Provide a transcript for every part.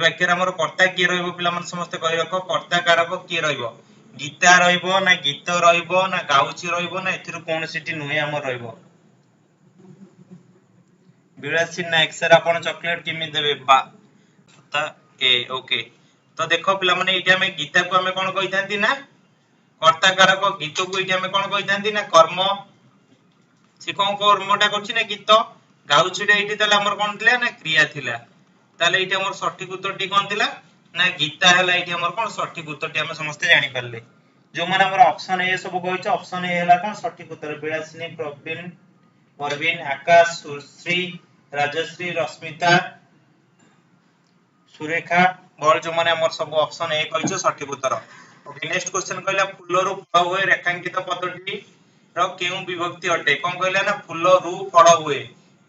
वाक्य रे हमर कर्ता किए रहइबो पिला मन समस्त कहि रखो कर्ता कारक किए रहइबो गीता रहइबो ना गीत रहइबो ना गाउची रहइबो ना एथिरु कोन सिटी नुहे हमर रहइबो विलासी नायक सर आपण चॉकलेट किमि देबे बा ता ए ओके तो देखो पिला माने एठी हमें गीता को हमें कोन कहिथांती ना कर्ता कारक गीत को एठी हमें कोन कहिथांती ना कर्म से कोन कर्मटा करछि ना गीत गाउछीटा एठी तले हमर कोन थिला ना क्रिया थिला ताले एठी हमर सठिक उत्तरटी कोन थिला ना गीता हला एठी हमर कोन सठिक उत्तरटी हम समस्त जानि परले जो माने हमर ऑप्शन ए सब कहिछ ऑप्शन ए हला कोन सठिक उत्तर बिलासिनी प्रवीण परवीन आकाश सुश्री राजश्री रश्मिता सुरेखा बल जो माने हमर सब ऑप्शन ए कहिछ सठिक उत्तर ओके नेक्स्ट क्वेश्चन कहला फूल रु फल हुए रेखांकित पदटी रो केउ विभक्ति अटे कोन कहला ना फूल रु फल हुए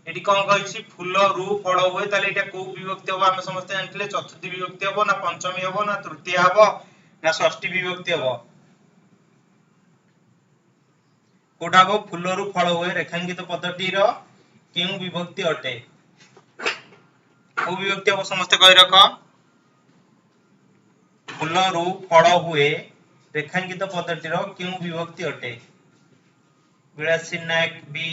एटी कोन कहिछि फूल रु फल हुए ताले एटा को विभक्ति होबो हम समस्त जानथिले चतुर्थी विभक्ति होबो ना पंचमी होबो ना तृतीय होबो ना षष्ठी विभक्ति होबो कोटा को फूल रु फल हुए रेखांकित पदटी रो केउ विभक्ति अटे को विभक्ति होबो समस्त कहि रखो फूल रु फल हुए रेखांकित पदटी रो केउ विभक्ति अटे विलासी नायक बी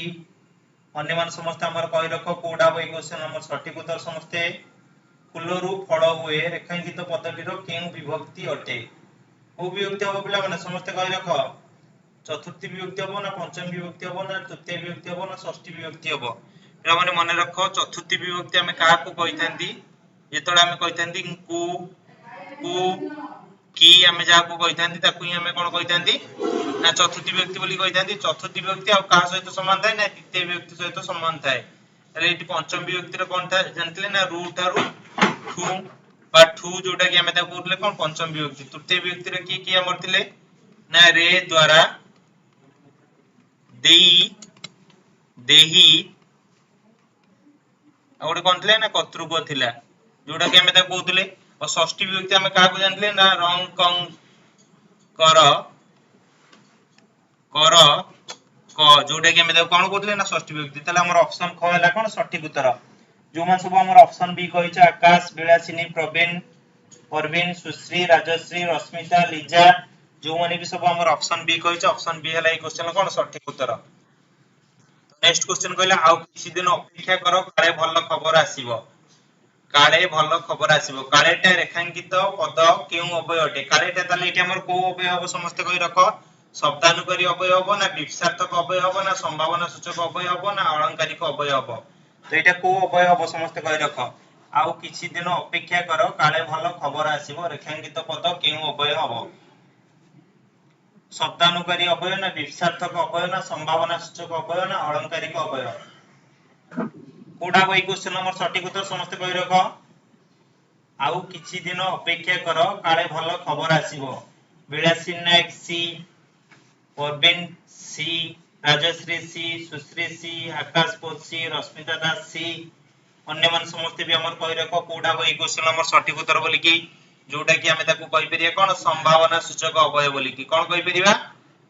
अन्य मान समस्त हमर कहि रखो कोडा बई क्वेश्चन हमर सठिक उत्तर समस्त फूल रु फल हुए रेखांकित पदटी रो केउ विभक्ति अटे को विभक्ति होबो पिला माने समस्त कहि रखो चतुर्थी विभक्ति होबो ना पंचमी विभक्ति होबो ना तृतीय विभक्ति होबो ना षष्ठी विभक्ति होबो पिला माने मने रखो चतुर्थी विभक्ति हमें काहा को कहिथांती जेतोडा हमें कहिथांती कु की हमें जा को कहिथांती ताकू ही हमें कोन कहिथांती ना चतुर्थी विभक्ति बोली कहिथांती चतुर्थी विभक्ति आ का सहित समान थाए ना तृतीय विभक्ति सहित समान थाए तले एटी पंचम विभक्ति रे कोन था जानथिले ना रू थारु ठू बा ठू जोटा कि हमें ता बोलले कोन पंचम विभक्ति तृतीय विभक्ति रे की हमर थिले ना रे द्वारा देई देही और कोन थिले ना कतृक थिला जोटा कि हमें ता कहउतले और षष्ठी विभक्ति हमें का को जानथिले ना रंग कंग कर कर क जोटा कि हमें ता कोन कहउतले ना षष्ठी विभक्ति तले हमर ऑप्शन ख हला कोन सठिक उत्तर जो मान सब हमर ऑप्शन बी कहिछ आकाश विलासिनी प्रवीण परवीन सुश्री राजश्री रश्मिता लीजा जो माने भी सब हमर ऑप्शन बी कहिछ ऑप्शन बी हला ए क्वेश्चन कोन सठिक उत्तर नेक्स्ट क्वेश्चन कहला आउ किछि दिन अपेक्षा करो काले भल खबर आसीबो काले भल खबर आसीबो कालेटा रेखांकित पद केउ अवय अटे कालेटा तले एटी हमर को अवय हबो समस्त कहि रखो शब्दानुकारी अवय हबो ना विपसार्थक अवय हबो ना संभावना सूचक अवय हबो ना अलंकारिक अवय हबो तो एटा को अवय हबो समस्त कहि रखो आउ किछि दिन अपेक्षा करो काले भल खबर आसीबो रेखांकित पद केउ अवय हबो शब्दानुकारी अवय ना विपसार्थक अवय ना संभावना सूचक अवय ना अलंकारिक अवय कोडा बई क्वेश्चन नंबर सठिक उत्तर समस्त कहि रखो आउ किछि दिन अपेक्षा करो काले भल खबर आसीबो विलासी नायक सी परवीन सी राजश्री सी सुश्री सी आकाश पोत सी रश्मिता दास सी अन्य मान समस्त भी हमर कहि रखो कोडा बई क्वेश्चन नंबर सठिक उत्तर बोली कि जोटा कि हमें ताकू कहि परिया कोन संभावना सूचक अवय बोली कि कोन कहि परिबा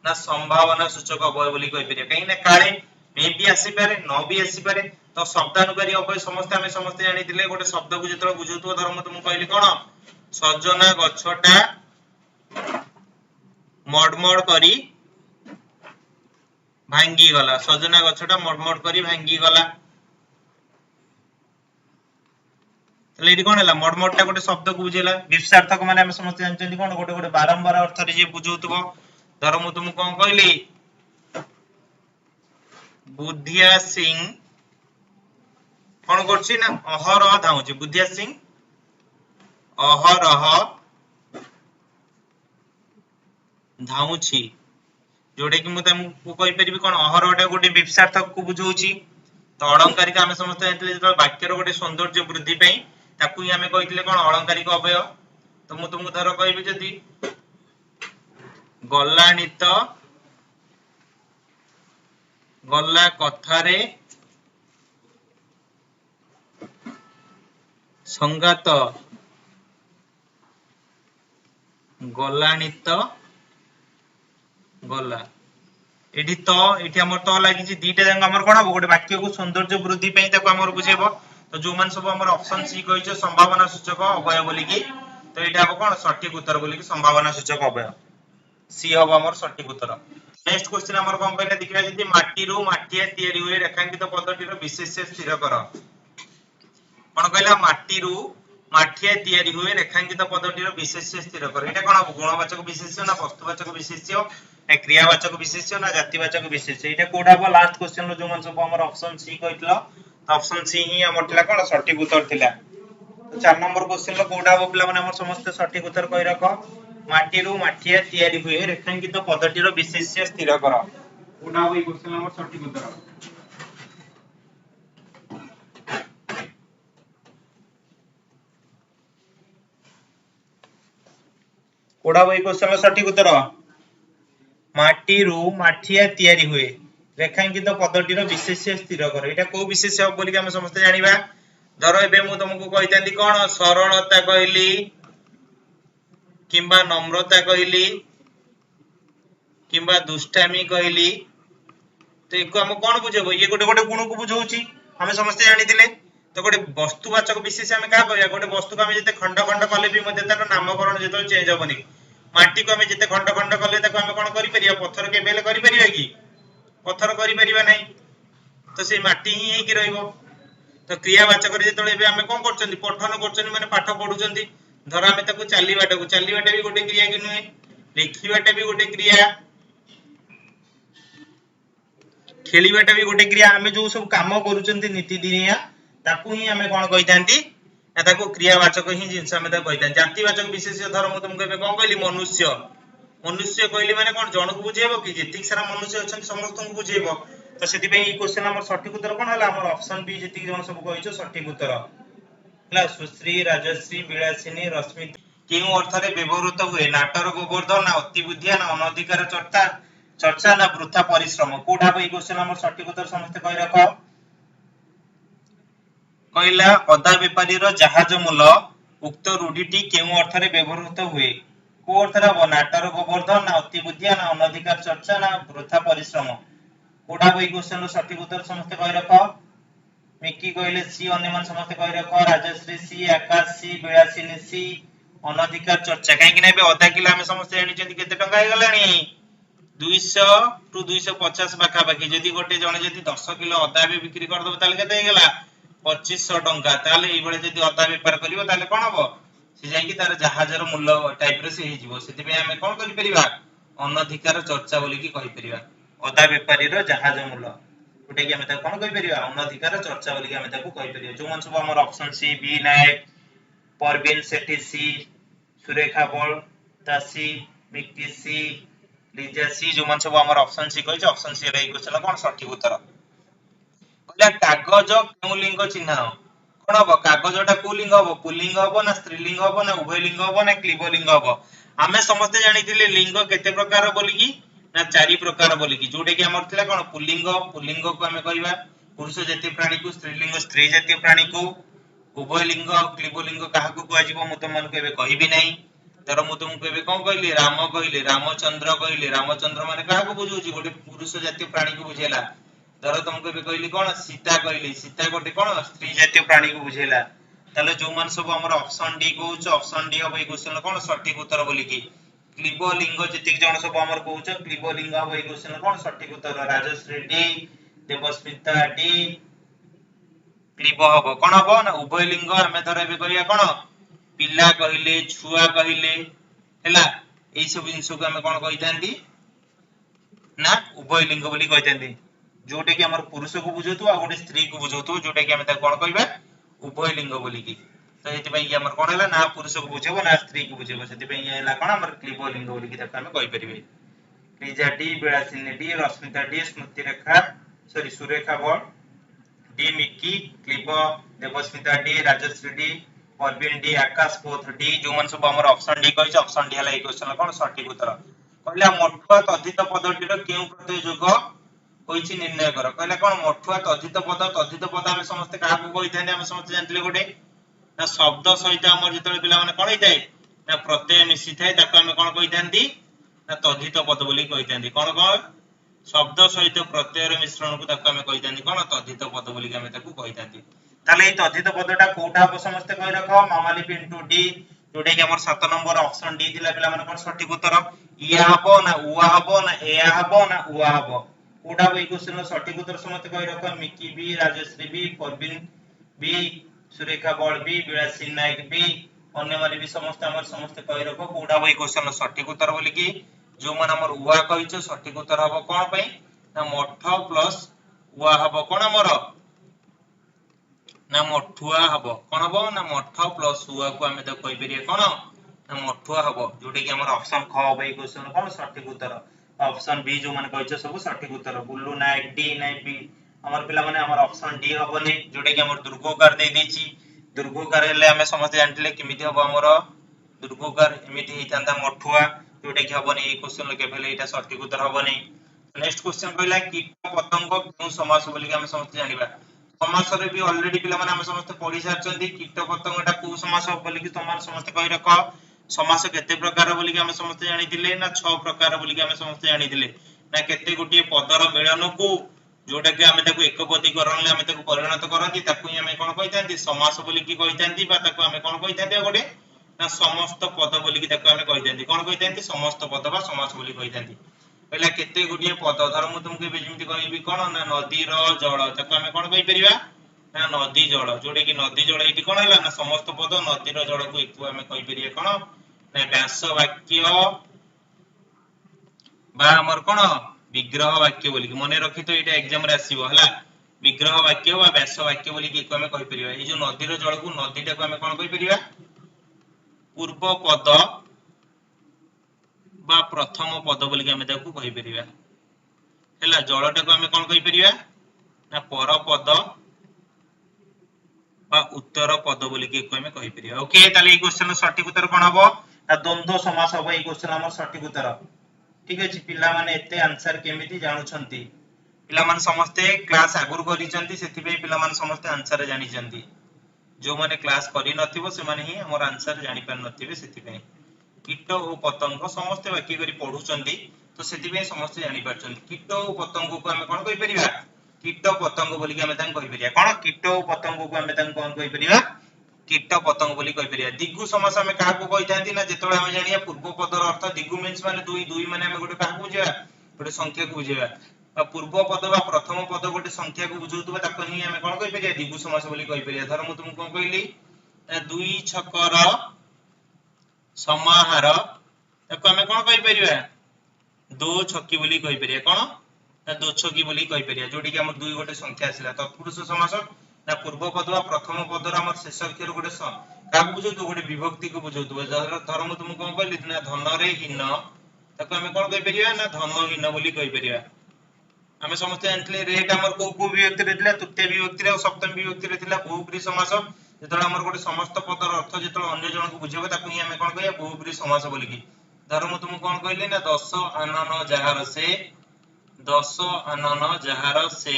ना संभावना सूचक अवय बोली कहि परिया कहीं ना काले मे भी आसी पारे न भी आसी पारे तो शब्दानुकारी अवय समस्त हमें समस्त जानि दिले गोटे शब्द को जेतरो बुझुतो धर्म तुम कहली कोन सजना गछटा मडमड करी भांगी गला सजना गछटा मडमड करी भांगी गला तले एडी कोन हला मडमडटा गोटे शब्द को बुझेला विपसार्थक माने हम समस्त जानचंदी कोन गोटे गोटे बारंबार अर्थ रे जे बुझौतबो धर्म तुम कोन कहली बुद्धिया सिंह कोन करछि ना अहरह धाउछि बुद्धिया सिंह अहरह धाउछि जोडे कि मु तुमको कहि परिबि कोन अहरहटा गोटे विपसार्थक को बुझौछि तो अलंकारिक हम समस्त जानथिले जे वाक्य रो गोटे सौंदर्य वृद्धि पई ताकू ही हमें कहितले कोन अलंकारिक अवय तो मु तुमको धर कहबि जदी गलानित गल्ला कथारे संगात गलानित गला एठी हमर तो लागि छि दीटा जंग हमर कोन गोटे वाक्य को सौंदर्य वृद्धि पई ताको हमर बुझेबो तो जो मान सब हमर ऑप्शन सी कहियो संभावना सूचक अवयव बोली की तो एटा अब कोन सटीक उत्तर बोली की संभावना सूचक अवयव सी हबो हमर सटीक उत्तर। नेक्स्ट क्वेश्चन हमर कोन कहले देखिबा जदी माटी रो माटिया तयारी होय रेखांकित पद्धति रो विशेष स्थिर कर कोन कहला माटी रो माटिया तयारी होय रेखांकित पद्धति रो विशेष स्थिर कर एटा कोन गुणवाचक विशेष्य ना वस्तुवाचक विशेष्य ना क्रियावाचक विशेष्य ना जातिवाचक विशेष्य एटा कोडा बा लास्ट क्वेश्चन रो जो मान सब हमर ऑप्शन सी कहतलो ऑप्शन सी ही हमर थिला कोन सटीक उत्तर थिला। तो 4 नंबर क्वेश्चन रो कोडा बा पिला माने हमर समस्त सटीक उत्तर कहि रखो माटी रो माटिया तयारी होय रेखांकित पद्धति रो विशेष्य स्थिर कर कोडा बा ई क्वेश्चन हमर सटीक उत्तर। कोडा बा ई क्वेश्चन रो सटीक उत्तर माटी रो माटिया तयारी होय रेखांकित पद्धति रो विशेष्य स्थिर कर एटा को विशेष्य बोली हम समस्त जानिबा। धरो एबे मु तुमको कहितांती कोन सरलता कहली किंबा नम्रता कहली किंबा दुष्टामी कहली तो एको हम कोन बुझेबो ये गोटे गोटे गुण को बुझौची हम समस्त जानिथिले। तो गोटे वस्तुवाचक विशेष हम का कहया गोटे वस्तु को हम जते खंड खंड कले भी मते तार नामकरण जते चेंज होबनी माटी को हम जते खंड खंड कले ताको हम कोन करि परिया पत्थर के बेले करि परिया की पत्थर करि परिबा नै तो से माटी ही हे की रहइबो। तो क्रियावाचक रे जते एबे हम कोन करचंदी पठन करचंदी माने पाठ पढुचंदी धर हम ताको चालीबाटा भी गोटे क्रिया कि नुहे लिखिबाटा भी गोटे क्रिया खेलीबाटा भी गोटे क्रिया हम जो सब काम करूचंदी नीति दिनिया ताकू ही हमें कोन कहितांती ना ताकू क्रियावाचक ही जिंस हमें ता कहितां। जातिवाचक विशेष धर मु तुमको एबे कोन कहली मनुष्य मनुष्य कहली माने कोन जण को बुझेबो कि जेतिक सारा मनुष्य अछन समस्त को बुझेबो। तो सेति पे ई क्वेश्चन हमर सटीक उत्तर कोन हला हमर ऑप्शन बी जेतिक जण सब कहिছো सटीक उत्तर हला सुश्री राजश्री विलासिनी रश्मि केउ अर्थ रे व्यवहृत हुए नाटर गोवर्धन ना अति बुद्धिया ना अनधिकार चर्चा चर्चा ना वृथा परिश्रम कोडा पे ई क्वेश्चन हमर सटीक उत्तर समस्त कहि रखो कहला अदा व्यापारी रो जहाज मूल उक्त रूढ़ीटी केउ अर्थ रे व्यवहृत हुए को अर्थ रे नाटर गोवर्धन ना अति बुद्धिया ना अनधिकार चर्चा ना वृथा परिश्रम कोडा पे ई क्वेश्चन रो सटीक उत्तर समस्त कहि रखो मिकी कहले सी अन्य मान समस्त कहि रखो राजश्री सी आकाश सी विलासिनी सी अनधिकार चर्चा काहे कि ना अधा किलो हम समस्त जानि चंदी केते टंका हे गलानी 200 टू 250 बाका बाकी जदी गोटे जने जदी 10 किलो अदा भी बिक्री कर दबो ताले केते हे गला 2500 टंका ताले एई बळे जदी अदा व्यापार करिवो ताले कोन हबो से जाई कि तार जहाजर मूल्य टाइप रे से हे जिवो सेति पे हमें कोन करि परिबा अनधिकार चर्चा बोली की कहि परिबा अदा व्यापारी रो जहाज मूल्य गोटे कि हमें ता कोन कहि परिबा अनधिकार चर्चा बोली की हमें ताको कहि परिबा। जो मन सब हमर ऑप्शन सी बी नायक परवीन सेठी सी सुरेखा बल तासी मिक्की सी लीजा सी जो मन सब हमर ऑप्शन सी कहि ऑप्शन सी रे क्वेश्चन कोन सटीक उत्तर कहला कागज केउ लिंग चिन्ह कोन हबो कागजटा को लिंग हबो पुल्लिंग हबो ना स्त्रीलिंग हबो ना उभय लिंग हबो ना क्लीबलिंग हबो हमें समस्त जानिथिले लिंग केते प्रकार बोली की ना 4 प्रकार बोली की जोटे की हमर थिला कोन पुल्लिंग पुल्लिंग को हमें कहिबा पुरुष जातीय प्राणी को स्त्रीलिंग स्त्री जातीय प्राणी को उभय लिंग क्लीबलिंग काहा को कुआ जीवो मु तुम मन को एबे कहिबी नाही। तर मु तुमको एबे कोन कहली राम कहली रामचंद्र कहली रामचंद्र माने काहा को बुझौची गोटे पुरुष जातीय प्राणी को बुझेला। तर तुमको एबे कहली कोन सीता कहली सीता गोटे कोन स्त्री जातीय प्राणी को बुझेला। ताले जो मान सब हमर ऑप्शन डी कहउछ ऑप्शन डी हबो ई क्वेश्चन कोन सटीक उत्तर बोली की क्लीबलिंग जतिक जण सब हमर कहउछ क्लीबलिंग हबो ई क्वेश्चन कोन सटीक उत्तर राजश्री डी देवस्मिता डी क्लीब हबो कोन हबो ना उभय लिंग हमें धर एबे करिया कोन पिला कहिले छुआ कहिले हैला एई सब जिंस को हमें कोन कहितांती ना उभय लिंग बोली कहितांती जोटे कि हमर पुरुष को बुझौतो आ गोटे स्त्री को बुझौतो जोटे कि हमें ता कोन कहिबा उभय लिंग बोली की। तो हेति पई हमर कोन हला ना पुरुष को बुझेबो ना स्त्री को बुझेबो सेति पई हला कोन हमर क्लीब लिंग बोली की ताको हमें कहि परिबे। Liza D Vilasini D Rashmita D Smruti Rekha sorry Surekha Bal D Mikki क्लीब Debasmita D Rajashree D Parveen D Akash both D जो मन सब हमर ऑप्शन डी कहिछ ऑप्शन डी हला ए क्वेश्चन कोन सटीक उत्तर कहला मठुआ तद्धित पदटी रो केउ प्रत्यय जोग होइछि निर्णय कर कहला कोन मठुआ तद्धित पद हम समस्त काहा को कहिथाने हम समस्त जानथिले गोटे ना शब्द सहित हमर जेतले पिला माने कोन हिताय ना प्रत्यय मिसी थाय ताको हम कोन कहिथांती ना तद्धित पद बोली कहिथांती कोन कोन शब्द सहित प्रत्ययर मिश्रण को ताको हम कहिथांती कोन तद्धित पद बोली हम ताको कहिथांती। ताले ए तथित पदटा कोठा हो समस्त कहि रख मामाली पिंटू डी जोटे कि हमर 7 नंबर ऑप्शन डी थिला पिला मन कोन सठिक उत्तर इया हबो ना उआ हबो ना एया हबो ना उआ हबो कोठा हो ई क्वेश्चन रो सठिक उत्तर समस्त कहि रख मिकी बी राजश्री बी परवीन बी सुरेखा बळ बी विलासी नायक बी अन्य माने भी समस्त हमर समस्त कहि रख कोठा हो ई क्वेश्चन रो सठिक उत्तर बोली कि जो मन हमर उआ कहिছো सठिक उत्तर हबो कोन पई ना मठ प्लस उआ हबो कोन हमर ना मठुआ हबो कोन हबो ना मठ प्लस उआ को हमें तो कहि परिए कोन ना मठुआ हबो जोटे कि हमर ऑप्शन ख हबो ई क्वेश्चन कोन सठिक उत्तर ऑप्शन बी जो माने कहिছো सब सठिक उत्तर बुल्लू नायक डी नायक बी हमर पिला माने हमर ऑप्शन डी हबोनी जोटे कि हमर दुर्गोकार दे देछि दुर्गोकार हेले हमें समस्त जानथिले किमिति हबो हमर दुर्गोकार एमिति हितांता मठुआ जोटे कि हबोनी ई क्वेश्चन के भेले एटा सठिक उत्तर हबोनी नेक्स्ट क्वेश्चन कहला कीट पतंग क्यों समास बोली कि हमें समस्त जानिबा समास रे भी ऑलरेडी पिला माने हम समस्त पढी सारचंती कीट पतंगटा को समास बोली कि तमान समस्त कहि रख समास केते प्रकार बोली कि हम समस्त जानिथिले ना 6 प्रकार बोली कि हम समस्त जानिथिले ना केते गुटी पदर मिलन को जोटा कि हमें ताको एकपदीकरण ले हमें ताको परिणत करंती ताको ही हमें कोन कहितांती समास बोली कि कहितांती बा ताको हमें कोन कहितांती गोटे ना समस्त पद बोली कि ताको हमें कहितांती कोन कहितांती समस्त पद बा समास बोली कहितांती पहला केते गुटी पद धर मु तुमके बेजिमति कहबी कोन ना नदी रो जल ताको हमें कोन कहि परिबा ना नदी जल जोटे कि नदी जल एठी कोन हला ना समस्त पद नदी रो जल को एकु हमें कहि परिए कोन ना व्यास वाक्य बा हमर कोन विग्रह वाक्य बोली कि मने रखि तो एटा एग्जाम रे आसीबो हला विग्रह वाक्य बा व्यास वाक्य बोली कि एकु हमें कहि परिबा ए जो नदी रो जल को नदीटा को हमें कोन कहि परिबा पूर्व पद बा प्रथम पद बोली कि हमें ताकू कहि परिबा हला जलटा को हमें कोन कहि परिबा ना पर पद बा उत्तर पद बोली कि हमें कहि परिबा ओके ताले ई क्वेश्चन सठिक उत्तर कोन हबो ना द्वंद्व समास हबो ई क्वेश्चन हमर सठिक उत्तर ठीक अछि पिल्ला माने एते आंसर केमिति जानु छंती पिल्ला माने समस्त क्लास आगुर करि छंती सेति पे पिल्ला माने समस्त आंसर जानि छंती जो माने क्लास करि नथिबो से माने ही हमर आंसर जानि पार नथिबे सेति पे कीट और पतंग समस्त वाक्य करी पढु छंती तो सेति पे समस्त जानि पार छंती कीट और पतंग को हमें कोन कहि परिबा कीट पतंग बोली कि हमें तां कहि परिया कोन कीट और पतंग को हमें तां कोन कहि परिया कीट पतंग बोली कहि परिया दिगु समास हमें काहा को कहितांती ना जेतोळे हमें जानिया पूर्व पदर अर्थ दिगु मींस माने दुई दुई माने हमें गोटे काहा को बुझेबा गोटे संख्या को बुझेबा पूर्व पद बा प्रथम पद गोटे संख्या को बुझौतबा ताको ही हमें कोन कहि परिया दिगु समास बोली कहि परिया धर मु तुमको कोन कहली दुई छकर समाहार ताको हमें कोन कहि परिबा दो छकी बोली कहि परिया कोन ना दो छकी बोली कहि परिया जोडी कि हमर दुई गोटे संख्या आसिला तत्पुरुष समास ना पूर्व पद बा प्रथम पदर हमर शेष अक्षर गोटे का बुझो तो गोटे विभक्ति को बुझो तो धर मु तुमको कोन कहली ना धन रे हीन ताको हमें कोन कहि परिया ना धन हीन बोली कहि परिया हमें समस्त जानथले रेट हमर को विभक्ति रे थिला तृतीय विभक्ति रे और सप्तम विभक्ति रे थिला बहुब्री समास जेतोळे हमर गोटे समस्त पदर अर्थ जेतोळे अन्य जन को बुझेबो ताको ही हमें कोन कहया बहुब्री समास बोली कि धर मु तुमको कोन कहली ना 10 आनन जहार से 10 आनन जहार से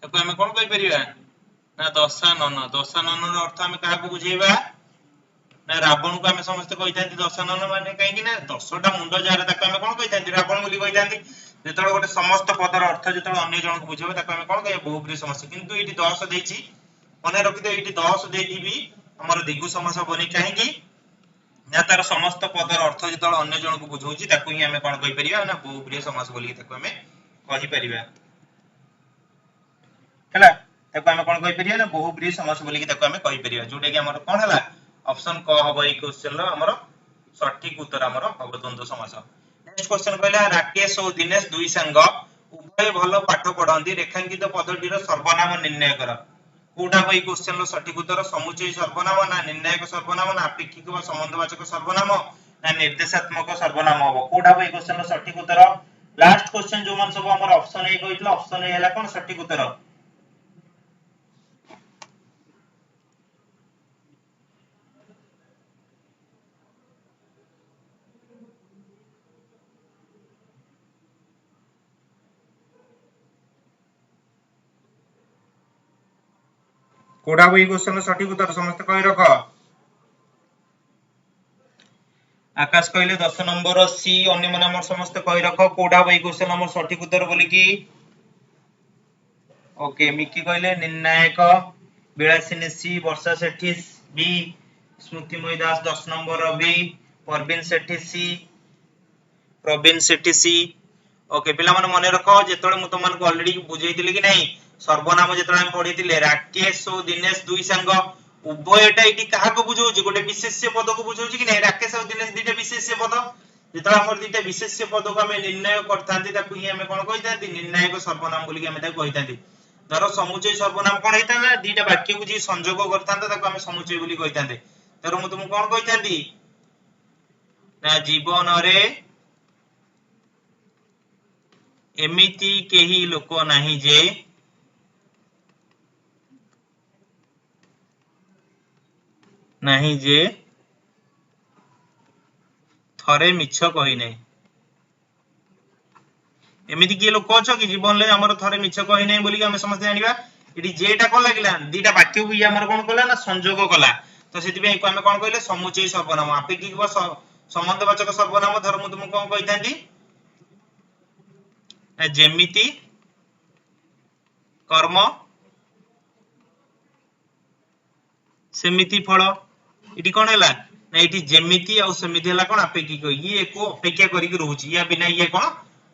ताको हमें कोन कहि परिबा ना दशानन दशानन रो अर्थ हमें काहा को बुझेबा ना रावण को हमें समस्त कहितांती दशानन माने काहे कि ना 10टा मुंड जहार ताको हमें कोन कहितांती रावण बोली कहितांती जेतोळे गोटे समस्त पदर अर्थ जेतोळे अन्य जन को बुझेबो ताको हमें कोन कहया बहुब्री समास किंतु एठी 10 देछि मने रखि दे एठी 10 देति भी हमर दिगु समास बनी काहे कि ना तार समस्त पदर अर्थ जेतोळे अन्य जन को बुझौछि ताको ही हमें कोन कहि परिबा ना बहुब्री समास बोली ताको हमें कहि परिबा हला ताको हमें कोन कहि परिया ना बहुब्री समास बोली कि ताको हमें कहि परिया जोटे कि हमर कोन हला ऑप्शन क हबो ई क्वेश्चन रो हमर सठिक उत्तर हमर हबो द्वंद्व समास नेक्स्ट क्वेश्चन कहला राकेश और दिनेश दुई संग उभय भलो पाठ पढंती रेखांकित पदटीर सर्वनाम निर्णय कर कोडा बई क्वेश्चन रो सठिक उत्तर समुच्चय सर्वनाम ना निर्णायक सर्वनाम ना अपेक्षिक वा संबंधवाचक सर्वनाम ना निर्देशात्मक सर्वनाम हबो कोडा बई क्वेश्चन रो सठिक उत्तर लास्ट क्वेश्चन जो मन सब हमर ऑप्शन ए कहितला ऑप्शन ए हला कोन सठिक उत्तर कोडा बई क्वेश्चन सठिक उत्तर समस्त कहि रख आकाश कहले 10 नंबर सी अन्य मन हमर समस्त कहि रख कोडा बई क्वेश्चन हमर सठिक उत्तर बोली कि ओके मिकी कहले निर्णायक विलासिनी सी वर्षा सेठी बी स्मृतिमयी दास 10 नंबर बी परवीन सेठी सी प्रवीण सेठी सी ओके पिला मन मने रखो जेतळे मु तुमन को ऑलरेडी बुझेइतिले कि नहीं सर्वनाम जेतळे हम पढितिले राकेश और दिनेश दुई संग उभयटा इटी काहा को बुझौछि गोटे विशेष्य पद को बुझौछि कि नहीं राकेश और दिनेश दुईटा विशेष्य पद जेतळे हमर दुईटा विशेष्य पद को हम निर्णय करथांती ताकू ही हम कोन कहितांती निर्णायक सर्वनाम बोली हम ताकू कहितांती धरो समुचय सर्वनाम कोन हेताना दुईटा वाक्य को जी संयोग करथांता ताकू हम समुचय बोली कहितांते धरो मु तुम कोन कहितांती ना जीवन रे एमिति केही लोक नाही जे थरे मिछ कहि नै एमिति के लोक अछ कि जीवन ले हमर थरे मिछ कहि नै बोली हम समझते जानिबा इडी जेटा कोन लागिला दीटा वाक्य को हमर कोन कला ना संयोग कला तो सेति पे हम कोन कहले समुचय सर्वनाम अपेक्षिक संबंधवाचक सर्वनाम धर मु तुम कोन कहितांती जेमिति कर्म सेमिति फल इटी कोन हैला ना इटी जेमिति और सेमिति हैला कोन अपेक्षिक ये एको अपेक्षा करी के रहउची या बिना ये कोन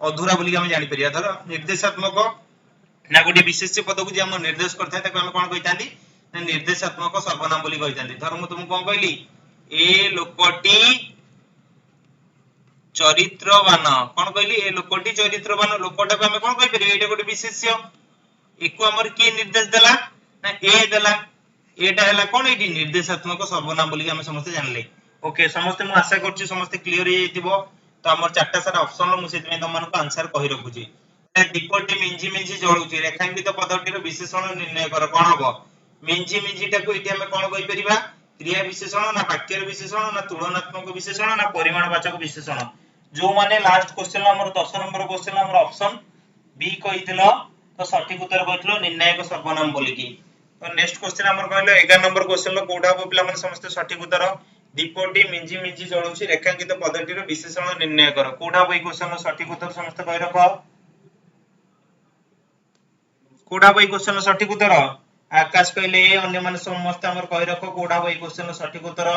अधूरा बोली हम जानि परिया धर निर्देशात्मक ना गोटे विशेष्य पद को जे हम निर्देश करथाय ताको हम कोन कहितांती ना निर्देशात्मक सर्वनाम बोली कहितांती धर मु तुम कोन कहली ए लोकटी चरित्रवान कोन कहली ए लोकटी चरित्रवान लोकटा को हम कोन कहि परिया एटा गोटे विशेष्य एको हमर के निर्देश देला ना ए देला एटा हैला कोन एटी निर्देशात्मक सर्वनाम बोली हम समस्त जानले ओके समस्त मु आशा करछि समस्त क्लियर हे जइतिबो तो हमर चारटा सारा ऑप्शन मु सेति में तमन को आंसर कहि रखुछि दीपटी मिंजी मिंजी जळुछि रेखांकित पदटीर विशेषण निर्णय कर कोन हबो मिंजी मिंजीटा को इति हम कोन कहि परिबा क्रिया विशेषण ना वाक्यर विशेषण ना तुलनात्मक विशेषण ना परिमाणवाचक विशेषण जो माने लास्ट क्वेश्चन हमर 10 नंबर क्वेश्चन हमर ऑप्शन बी कहितलो तो सठिक उत्तर कहितलो निर्णायक सर्वनाम बोली की तो नेक्स्ट क्वेश्चन हमर कहलो 11 नंबर क्वेश्चन लो कोडा हो पिला माने समस्त सठिक उत्तर दीपटी मिंजी मिंजी जळुछि रेखांकित पदटीर विशेषण निर्णय कर कोडा बई क्वेश्चन लो सठिक उत्तर समस्त कहि रखो कोडा बई क्वेश्चन लो सठिक उत्तर आकाश कहले अन्य माने समस्त हमर कहि रखो कोडा बई क्वेश्चन लो सठिक उत्तर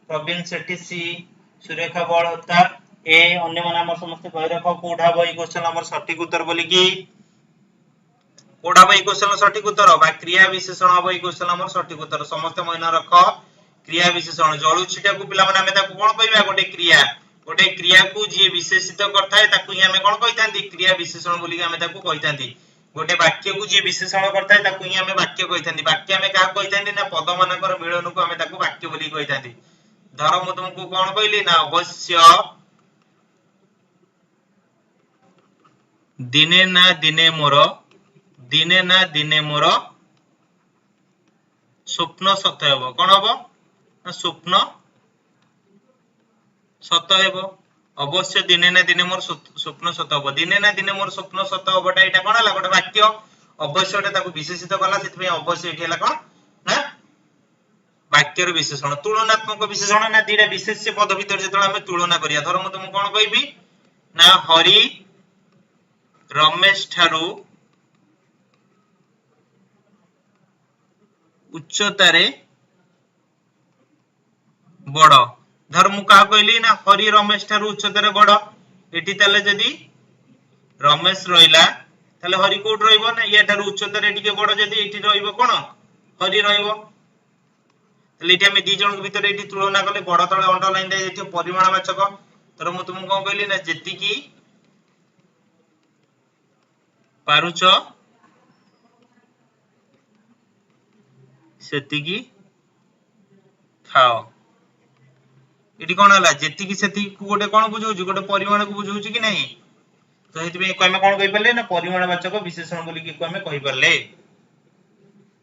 प्रवीण सेठी सी सुरेखा बळता ए अन्य माने हमर समस्त कहि रखो कोडा बई क्वेश्चन हमर सठिक उत्तर बोली की कोडा बई क्वेश्चन सठिक उत्तर बा क्रिया विशेषण बई क्वेश्चन हमर सठिक उत्तर समस्त महीना रखो क्रिया विशेषण जळुछिटा को पिला माने हमें ताको कोन कहबा गोटे क्रिया को जे विशेषित करथाय ताको ही हमें कोन कहितांती क्रिया विशेषण बोली हमें ताको कहितांती गोटे वाक्य को जे विशेषण करथाय ताको ही हमें वाक्य कहितांती वाक्य हमें का कहितांती ना पद मानकर मिलन को हमें ताको वाक्य बोली कहितांती धर मु तुमको कोन कहली ना अवश्य दिने ना दिने मोर स्वप्न सत हेबो कोन हेबो ना स्वप्न सत हेबो अवश्य दिने ना दिने मोर स्वप्न सत हेबो दिने ना दिने मोर स्वप्न सत हेबोटा एटा कोन हला गोटे वाक्य अवश्यटा ताको विशेषित कला सेति अवश्य एठी हला कोन ना वाक्यर विशेषण तुलनात्मक विशेषण ना दीटा विशेष्य पद भीतर जेतला हम तुलना करिया धर मु तुम कोन कहबी ना हरि रमेश ठारू उच्चतारे बड़ धर मु का कहली ना हरि रमेश ठारू उच्चतारे बड़ एटी ताले जदी रमेश रहिला ताले हरि कोड रहइबो ना या ठारू उच्चतारे टिके बड़ जदी एटी रहइबो कोन हरि रहइबो ताले एटी हम दी जन के भीतर एटी तुलना करले बड़ तळे अंडरलाइन दे जेति परिमाणवाचक तर मु तुमको कोन कहली ना जेति की पारुच सेति की खाओ इटी कोन हला जेति की सेति को गोटे कोन बुझौछु गोटे परिमाण को बुझौछु कि नहीं तो हेति में कोमे कोन कहि परले ना परिमाणवाचक विशेषण बोली कि कोमे कहि परले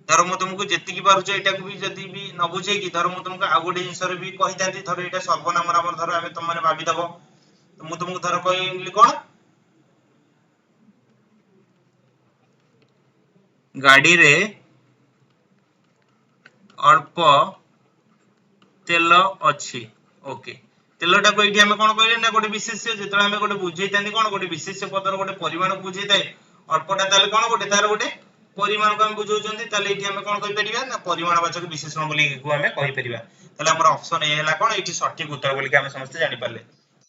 धर मु तुमको जेति की पारुच एटा को भी जदी भी न बुझे कि धर मु तुमको आ गोटे जिंसर भी कहि तांती धर एटा सर्वनाम हमर धर हमें तुम माने भाबी दबो तो मु तुमको धर कहिली कोन गाड़ी रे अल्प तेल अछि ओके तेलटा को एठी हम कोन कहले ना गोटे विशेष्य जेतला हम गोटे बुझै तांती कोन गोटे विशेष्य पदर गोटे परिमाण बुझै ताय अल्पटा ताले कोन गोटे तार गोटे परिमाण को हम बुझौचंदी ताले एठी हम कोन कहि परिबा ना परिमाणवाचक विशेषण बोली को हम कहि परिबा ताले हमर ऑप्शन ए हला कोन एठी सटीक उत्तर बोली के हम समस्त जानि पाले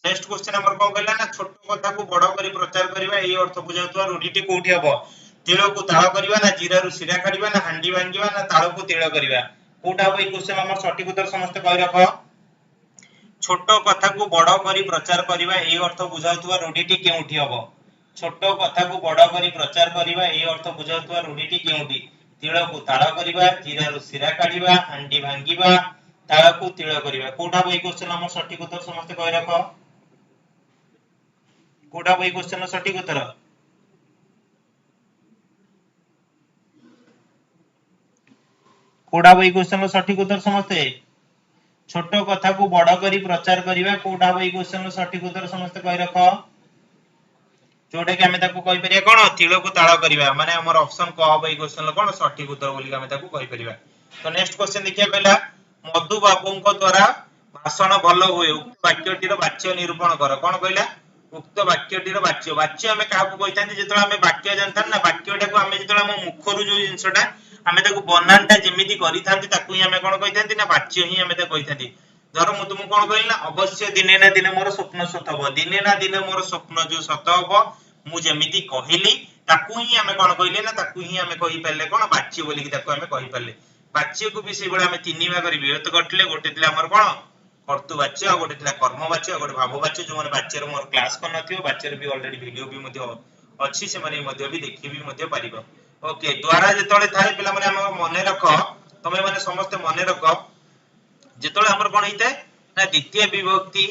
नेक्स्ट क्वेश्चन हमर कोन कहला ना छोट कथा को बड़ करी प्रचार करबा एई अर्थ बुझाउतवा रूढीटी कोठी हबो तिळ को ताळ करबा ना जीरा रु सिरा काढिबा ना हांडी भांगिबा ना ताळ को तिळ करबा कोठा हबो एई क्वेश्चन हमर सटीक उत्तर समस्त कहि रखो छोट कथा को बड़ करी प्रचार करबा एई अर्थ बुझाउतवा रूढीटी केउठी हबो छोट कथा को बड़ करी प्रचार करबा एई अर्थ बुझाउतवा रूढीटी केउठी तिळ को ताळ करबा जीरा रु सिरा काढिबा हांडी भांगिबा ताळ को तिळ करबा कोठा हबो एई क्वेश्चन हमर सटीक उत्तर समस्त कहि रखो कोठा हबो एई क्वेश्चन सटीक उत्तर कोठा हबो एई क्वेश्चन सटीक उत्तर समस्त छोट कथा को बड़ करी प्रचार करबा कोठा हबो एई क्वेश्चन सटीक उत्तर समस्त कहि रखो जोटा कि हमें ताको कहि परिया कोन तिळ को ताळ करबा माने हमर ऑप्शन क हबो एई क्वेश्चन कोन सटीक उत्तर बोली हमें ताको कहि परिबा तो नेक्स्ट क्वेश्चन देखिया कहला मधु बाबू को द्वारा भाषण भलो होय उक्त वाक्यटीर वाच्य निरूपण कर कोन कहला उक्त वाक्यटीर वाच्य वाच्य हमें काहा को कहितांती जेतला हमें वाक्य जानतान ना वाक्यटा को हमें जेतला हम मुखरु जो जिंसटा हमें ताको बनानटा जेमिति करिथांती ताको ही हमें कोन कहितांती ना वाच्य ही हमें ताको कहितांती धर मु तुम कोन कहली ना अवश्य दिने ना दिने मोर स्वप्न सत हबो दिने ना दिने मोर स्वप्न जो सत हबो मु जेमिति कहिली ताको ही हमें कोन कहले ना ताको ही हमें कहि परले कोन वाच्य बोली कि ताको हमें कहि परले वाच्य को भी से बडा हमें तीन भाग करी विभक्त करथिले गोटे थिला हमर कोन कर्तुवाच्य गोटे थिला कर्मवाच्य गोटे भाववाच्य जो माने वाच्य रो मोर क्लास कर नथियो वाच्य रो भी ऑलरेडी वीडियो भी मध्ये अछि से माने मध्ये भी देखि भी मध्ये पारिबो ओके द्वारा जेतले थाए पिला माने हम मने रख तमे माने समस्त मने रख जेतले हमर कोन हिते ना द्वितीय विभक्ति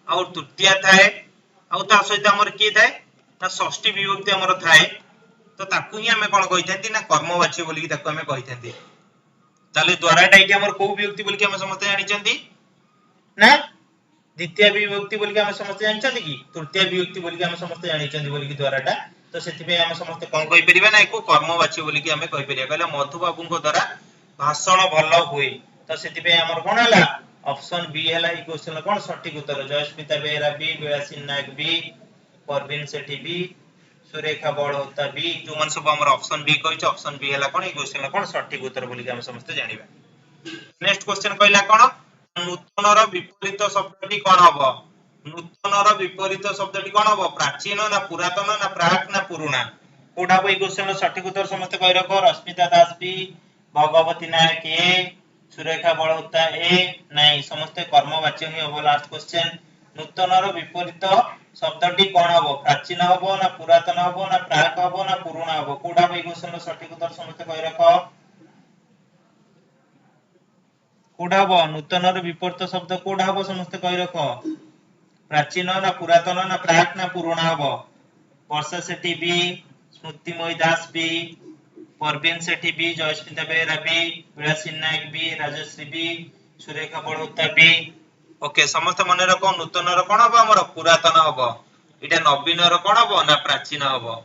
और तृतीय थाए और ता सहित हमर की थाए ना षष्ठी विभक्ति हमर थाए तो ताकू ही हमें कोन कहिथांती ना कर्मवाच्य बोली कि ताकू हमें कहिथांती ताले द्वाराटा इटी हमर को विभक्ति बोली कि हम समस्त जानि चंती ना द्वितीय विभक्ति बोली कि हम समस्त जानि चंती कि तृतीय विभक्ति बोली कि हम समस्त जानि चंती बोली कि द्वाराटा तो सेति पे हम समस्त कोन कहि परिबा ना एको कर्मवाच्य बोली कि हमें कहि परिबा कहला मधु बाबू को द्वारा भाषण भलो हुए तो सेति पे हमर कोन हला ऑप्शन बी हला ई क्वेश्चन कोन सटीक उत्तर जयस्मिता Behera B Vilasini Nayak B Parveen Sethi B Surekha Badhota B जो मन सब हमर ऑप्शन बी कहिछ ऑप्शन बी हला कोन ई क्वेश्चन कोन सटीक उत्तर बोली कि हम समस्त जानिबा नेक्स्ट क्वेश्चन कहला कोन नूतनर विपरीत शब्दटी कोन हबो नूतनर विपरीत शब्दटी कोन हबो प्राचीन ना पुरातन ना प्राक ना पुराना कोठा हबो ई क्वेश्चन सटीक उत्तर समस्त कहि रखो रश्मिता दास बी भगवती नायक ए सुरेखा बड़होता ए नहीं समस्त कर्मवाच्य ही हबो लास्ट क्वेश्चन नूतनर विपरीत शब्दटी कोन हबो प्राचीन हबो ना पुरातन हबो ना प्राक हबो ना पुराना हबो कोठा हबो ई क्वेश्चन सटीक उत्तर समस्त कहि रखो कोठा हबो नूतनर विपरीत शब्द कोठा हबो समस्त कहि रखो प्राचीन ना पुरातन ना प्राक ना पुराना हबो Barsha Sethi B Smrutimayee Das B Parveen Sethi B Jayasmita Behera B Vilasini Nayak B Rajshree B Surekha Badhota B okay समस्त मन रखो नूतनर कोन हबो हमर पुरातन हबो इटा नवीनर कोन हबो ना प्राचीन हबो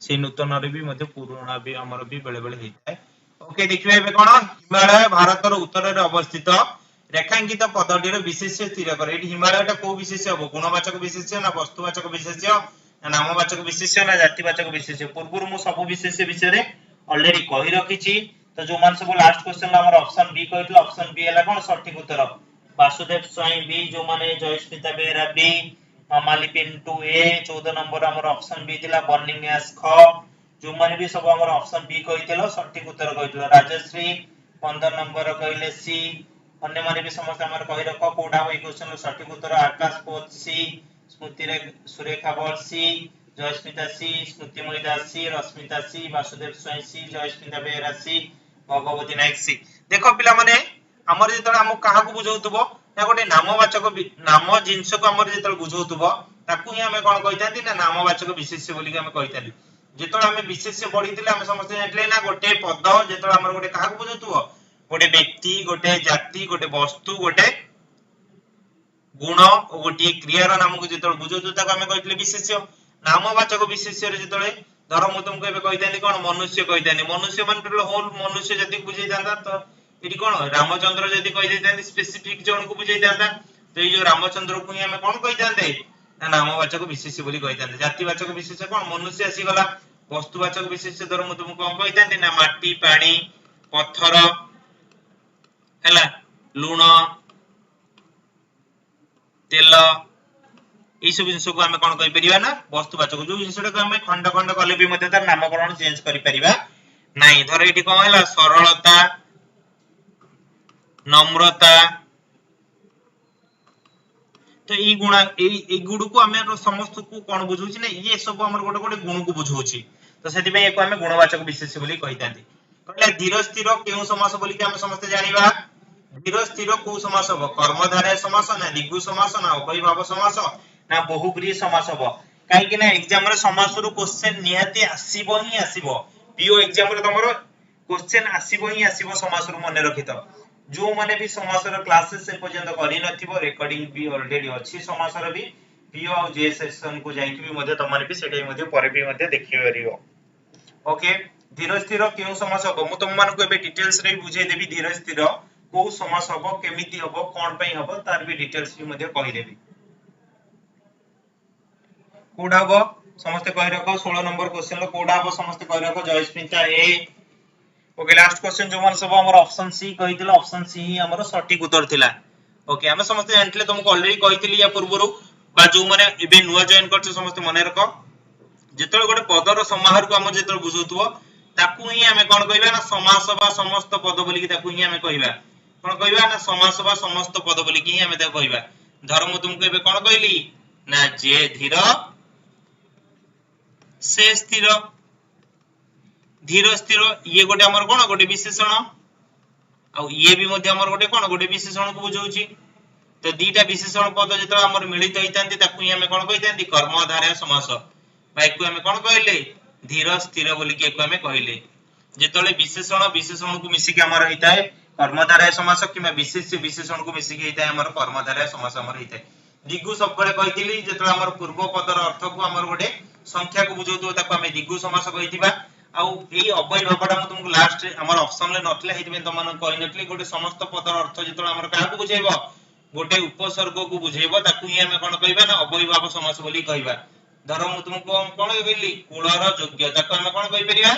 से नूतनर भी मध्ये पुराना भी हमर भी बेले बेले हेताय ओके देखिबा एबे कोन हिमालय भारतर उत्तर रे अवस्थित रेखांकित पदटीर विशेष्य स्थिर कर एटी हिमालयटा को विशेष्य हबो गुणवाचक विशेष्य ना वस्तुवाचक विशेष्य ना नामवाचक विशेष्य ना जातिवाचक विशेष्य पूर्व मु सब विशेष्य विषय रे ऑलरेडी कहि रखिछि तो जो मान सब लास्ट क्वेश्चन हमर ऑप्शन बी कहितला ऑप्शन बी हला कोन सटीक उत्तर वासुदेव स्वयं बी जो माने जयस्मिता बेहरा बी मामाली पिंटू ए 14 नंबर हमर ऑप्शन बी थिला बर्निंग एस ख जो माने भी सब हमर ऑप्शन बी कहितलो सटीक उत्तर कहितलो राजश्री 15 नंबर कहिले सी अन्य माने भी समस्त हमर कहि रखो कोठा होई क्वेश्चन सटीक उत्तर आकाश पोत सी स्मृति रे सुरेखा बल सी जयस्मिता सी स्मृतिमयी दास सी रश्मिता सी वासुदेव स्वयं सी जयस्मिता बेहरा सी भगवती नायक सी देखो पिला माने हमर जेतले हम काहा को बुझौतबो ना गोटे नामवाचक नाम जिंस को हमर जेतले बुझौतबो ताकू ही हमें कोन कहितांती ना नामवाचक विशेष्य बोली के हमें कहितांती जेतले हमें विशेष्य पढितिले हम समस्त जानले ना गोटे पद जेतले हमर गोटे काहा को बुझौतबो गोटे व्यक्ति गोटे जाति गोटे वस्तु गोटे गुण और गोटे क्रियार नाम को जेतले बुझौतु ताको हमें कहितले विशेष्य नामवाचक विशेष्य रे जेतले धर मु तुमको एबे कहितांती कोन मनुष्य कहितांती मनुष्य मान होल मनुष्य जाति बुझै जांदा तो एटी कोन रामचंद्र जदी कहि दैतांती स्पेसिफिक जोन को बुझै जांदा तो ये जो रामचंद्र को ही हमें कोन कहि जांदे ना नामवाचक विशेष्य बोली कहितांते। जातिवाचक विशेष्य कोन मनुष्य आसी गला। वस्तुवाचक विशेष्य धर मु तुमको कोन कहितांते ना माटी पानी पत्थर हैला लूण तेल এই সব জিনিসକୁ ଆମେ କଣ କହି परिबा ना वस्तुवाचक जो जिनिसटाକୁ ଆମେ खंड खंड कले भी मते तार नामकरण चेंज करि परिबा नाही। धर एठी कोन हैला सरलता नम्रता तो ई गुण ए गुण को आमे समस्त को कोन बुझौछि ना ये सब हमर गोटे गोटे गुण को बुझौछि तो सेति पे एको आमे गुणवाचक विशेष्य बोली कहितांती। कहले धीर स्थिर केउ समास बोली के आमे समस्त जानिबा। धीर स्थिर को समास हो कर्मधारय समास ना दिगु समास ना अव्ययभाव समास ना बहुब्रीहि समास हो काहे कि ना एग्जाम रे समास रु क्वेश्चन निहाती आसीबो ही आसीबो। पीओ एग्जाम रे तमरो क्वेश्चन आसीबो ही आसीबो समास रु मने रखितो। जो माने भी समास रो क्लासेस से पर्यंत करि नथिबो रेकॉर्डिंग भी ऑलरेडी अछि समास रो भी पीओ और जे सेक्शन को जाई कि भी मध्ये तमाने भी सेटै मध्ये परे भी मध्ये देखि परिबो। ओके धीर स्थिर केउ समास हो मु तुम मान को एबे डिटेल्स रे बुझाई देबी। धीर स्थिर को समास हो केमिति हो कोन पई हो तार भी डिटेल्स भी मध्ये कहि देबी। कोडा हो समस्त कहि रखो 16 नंबर क्वेश्चन लो कोडा हो समस्त कहि रखो जयस्मिता ए। ओके लास्ट क्वेश्चन जो मन सब हमर ऑप्शन सी कहितले ऑप्शन सी ही हमर सटीक उत्तर थिला। ओके हम समस्त जानथिले तुमको ऑलरेडी कहितली या पूर्वरु बा जो माने एबे नुवा जॉइन करछ समस्त मने रखो जेतले गोटे पदर समाहार को हम जेतले बुझौतबो ताकू ही हमें कोन कहिबा ना समास बा समस्त पद बोली कि ताकू ही हमें कहिबा कोन कहिबा ना समास बा समस्त पद बोली कि हमें ताकू कहिबा। धर मु तुमको एबे कोन कहली ना जे धीर से स्थिर। धीर स्थिर ये गोटे हमर कोन गोटे विशेषण आ ये भी मध्ये हमर गोटे कोन गोटे विशेषण को बुझौछि। तो दीटा विशेषण पद जेतले हमर मिलित होइतांती ताकू ही हमें कोन कहितांती कर्मधारय समास भाई को हमें कोन कहले धीर स्थिर बोली के को हमें कहले। जेतले विशेषण विशेषण को मिसी के हमर होइताय कर्मधारय समास किमा विशेष्य विशेषण को मिसी के होइताय हमर कर्मधारय समास हमर होइताय। दिगु सब बळे कहितली जेतले हमर पूर्व पदर अर्थ को हमर गोटे संख्या को बुझौतो ताकू हमें दिगु समास कहितिबा। आउ एई अव्यय भाबटा म तुमको लास्ट रे हमर ऑप्शन ले नथले हेतिबे तमन कहि नथले गोटे समस्त पदर अर्थ जेतले हमर का को बुझाइबो गोटे उपसर्ग को बुझाइबो ताकू ही हमें कोन कहिबा ना अव्यय भाव समास बोली कहिबा। धर मु तुमको कोन कहली कुलर योग्य ताकू हमें कोन कहि परिबा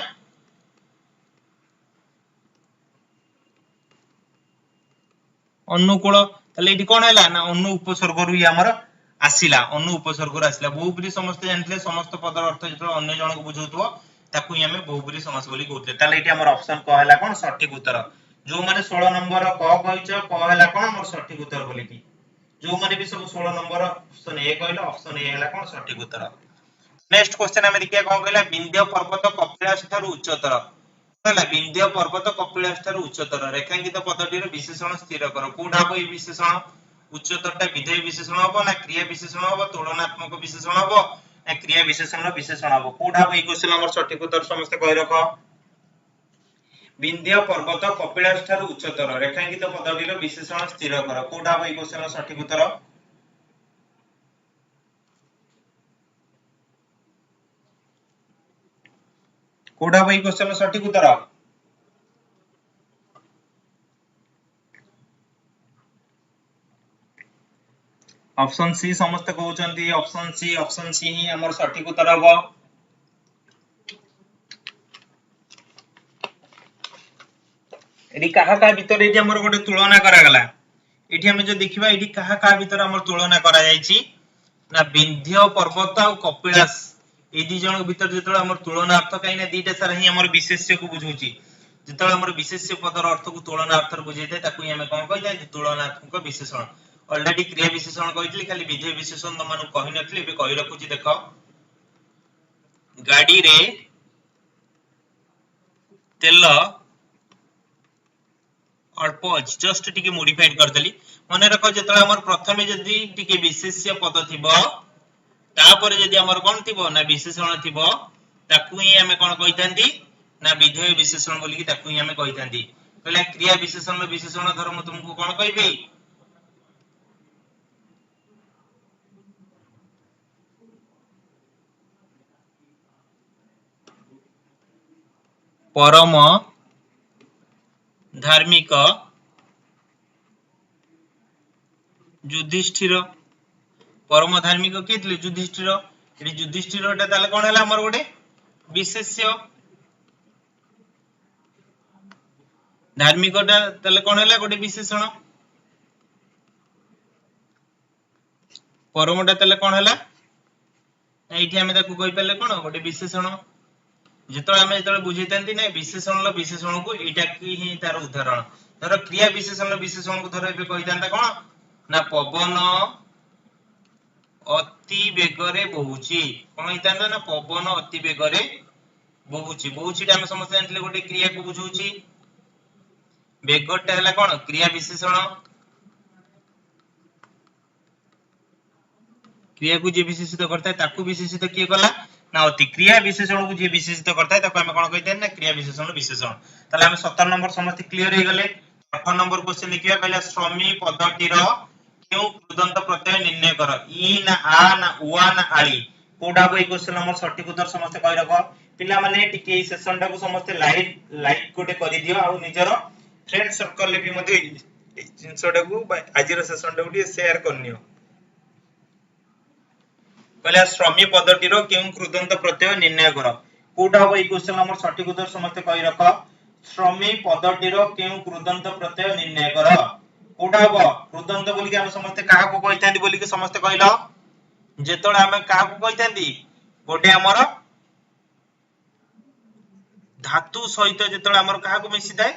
अनुकूल। तले एठी कोन हैला ना अनु उपसर्ग रु हमर आसिला अनु उपसर्ग रु आसिला। बहुब्रीहि समस्त जानथिले समस्त पदर अर्थ जेतले अन्य जन को बुझौतबो ताकू ही हमें बहुब्रीहि समास बोली कहउतले। तले एठी हमर ऑप्शन क हैला कोन सटीक उत्तर। जो माने 16 नंबर क कहिछ क हैला कोन हमर सटीक उत्तर बोली की। जो माने भी सब 16 नंबर ऑप्शन ए कहले ऑप्शन ए हैला कोन सटीक उत्तर। नेक्स्ट क्वेश्चन हमें देखिया कोन कहला विंध्य पर्वत कपिलास थारु उच्चतर कहला विंध्य पर्वत कपिलास थारु उच्चतर रेखांकित पदटीर विशेषण स्थिर कर। कोडा को ई विशेषण उच्चतरटा विधेय विशेषण हबो ना क्रिया विशेषण हबो तुलनात्मक विशेषण हबो ना क्रिया विशेषण विशेषण हबो। कोडा को ई क्वेश्चन हमर सटीक उत्तर समस्त कहि रखो विंध्य पर्वत कपिलास थारु उच्चतर रेखांकित पदटीर विशेषण स्थिर कर। कोडा को ई क्वेश्चन सटीक उत्तर कोडा भाई क्वेश्चन सटीक उत्तर ऑप्शन सी समस्त कहउचंती ऑप्शन सी ही हमर सटीक उत्तर हबो। एडी कहा का भीतर एडी हमर गोटे तुलना करा गला। एठी हम जो देखिबा एडी कहा का भीतर हमर तुलना करा जायछि ना विंध्य पर्वत और कपिलास ए दी जन भीतर जेतले हमर तुलना अर्थ काइना दीटा सारा ही हमर विशेष्य को बुझौछि। जेतले हमर विशेष्य पदर अर्थ को तुलना अर्थ बुझैते ताकू ही हम कोन कहि जाय तुलनात्मक विशेषण। ऑलरेडी क्रिया विशेषण कहितली खाली विधेय विशेषण त मानु कहि नथली बे कहि रखुची। देखो गाड़ी रे तेल अल्प जस्ट टिके मॉडिफाइड कर देली। माने रखो जेतले हमर प्रथमे जदी टिके विशेष्य पद थिबो तापर जदी हमर कोन थिबो ना विशेषण थिबो ताकू ही हमें कोन कहितांती ना विधेय विशेषण बोली कि ताकू ही हमें कहितांती। कहले क्रिया विशेषण विशेषण धर म तुमको कोन कहिबे परम धार्मिक युधिष्ठिर परम धार्मिक किए थे युधिष्ठिर एटी युधिष्ठिरटा ताले कोन हला हमर गोटे विशेष्य धार्मिकटा ताले कोन हला गोटे विशेषण परमटा ताले कोन हला एठी हमें ताकू कहि पले कोन गोटे विशेषण जेतळे हमें जेतळे बुझैतांती नै विशेषण को एटा की ही तार उदाहरण धर क्रिया विशेषण को धर एबे कहितांता कोन ना पवन अति बेगरे बहुची कोन हितांता ना पवन अति बेगरे बहुचीटा हम समझ जानले गोटे क्रिया को बुझौची बेगरटा हला कोन क्रिया को जे विशेषित करता है ताकू विशेषित किए कला ना अति क्रिया विशेषण को जे विशेषित करता है ताकू हम कोन कहते हैं ना क्रिया विशेषण ताले हम 17 नंबर समस्त क्लियर हो गले 18 नंबर क्वेश्चन लिखिया कहला श्रमी पदटीर क्यों कृदंत प्रत्यय निर्णय कर ई ना आ ना उआ ना आली कोडा बई क्वेश्चन नंबर सटीक उत्तर समस्त कहि रखो पिला माने टिके सेशन टाको समस्त लाइक कोटे करि दियो आ निजरो फ्रेंड सर्कल ले भी मध्ये जिंसटा को आजिर सेशन टाको शेयर करनियो कहला श्रमी पदटीर क्यों कृदंत प्रत्यय निर्णय कर कोडा बई क्वेश्चन नंबर सटीक उत्तर समस्त कहि रखो श्रमी पदटीर क्यों कृदंत प्रत्यय निर्णय कर कोडा बो कृदंत बोली के हम समस्त काहा को कहितांती बोली के समस्त कहिलो जेतोळे हम काहा को कहितांती गोटे हमर धातु सहित जेतोळे हमर काहा को मिसी थाए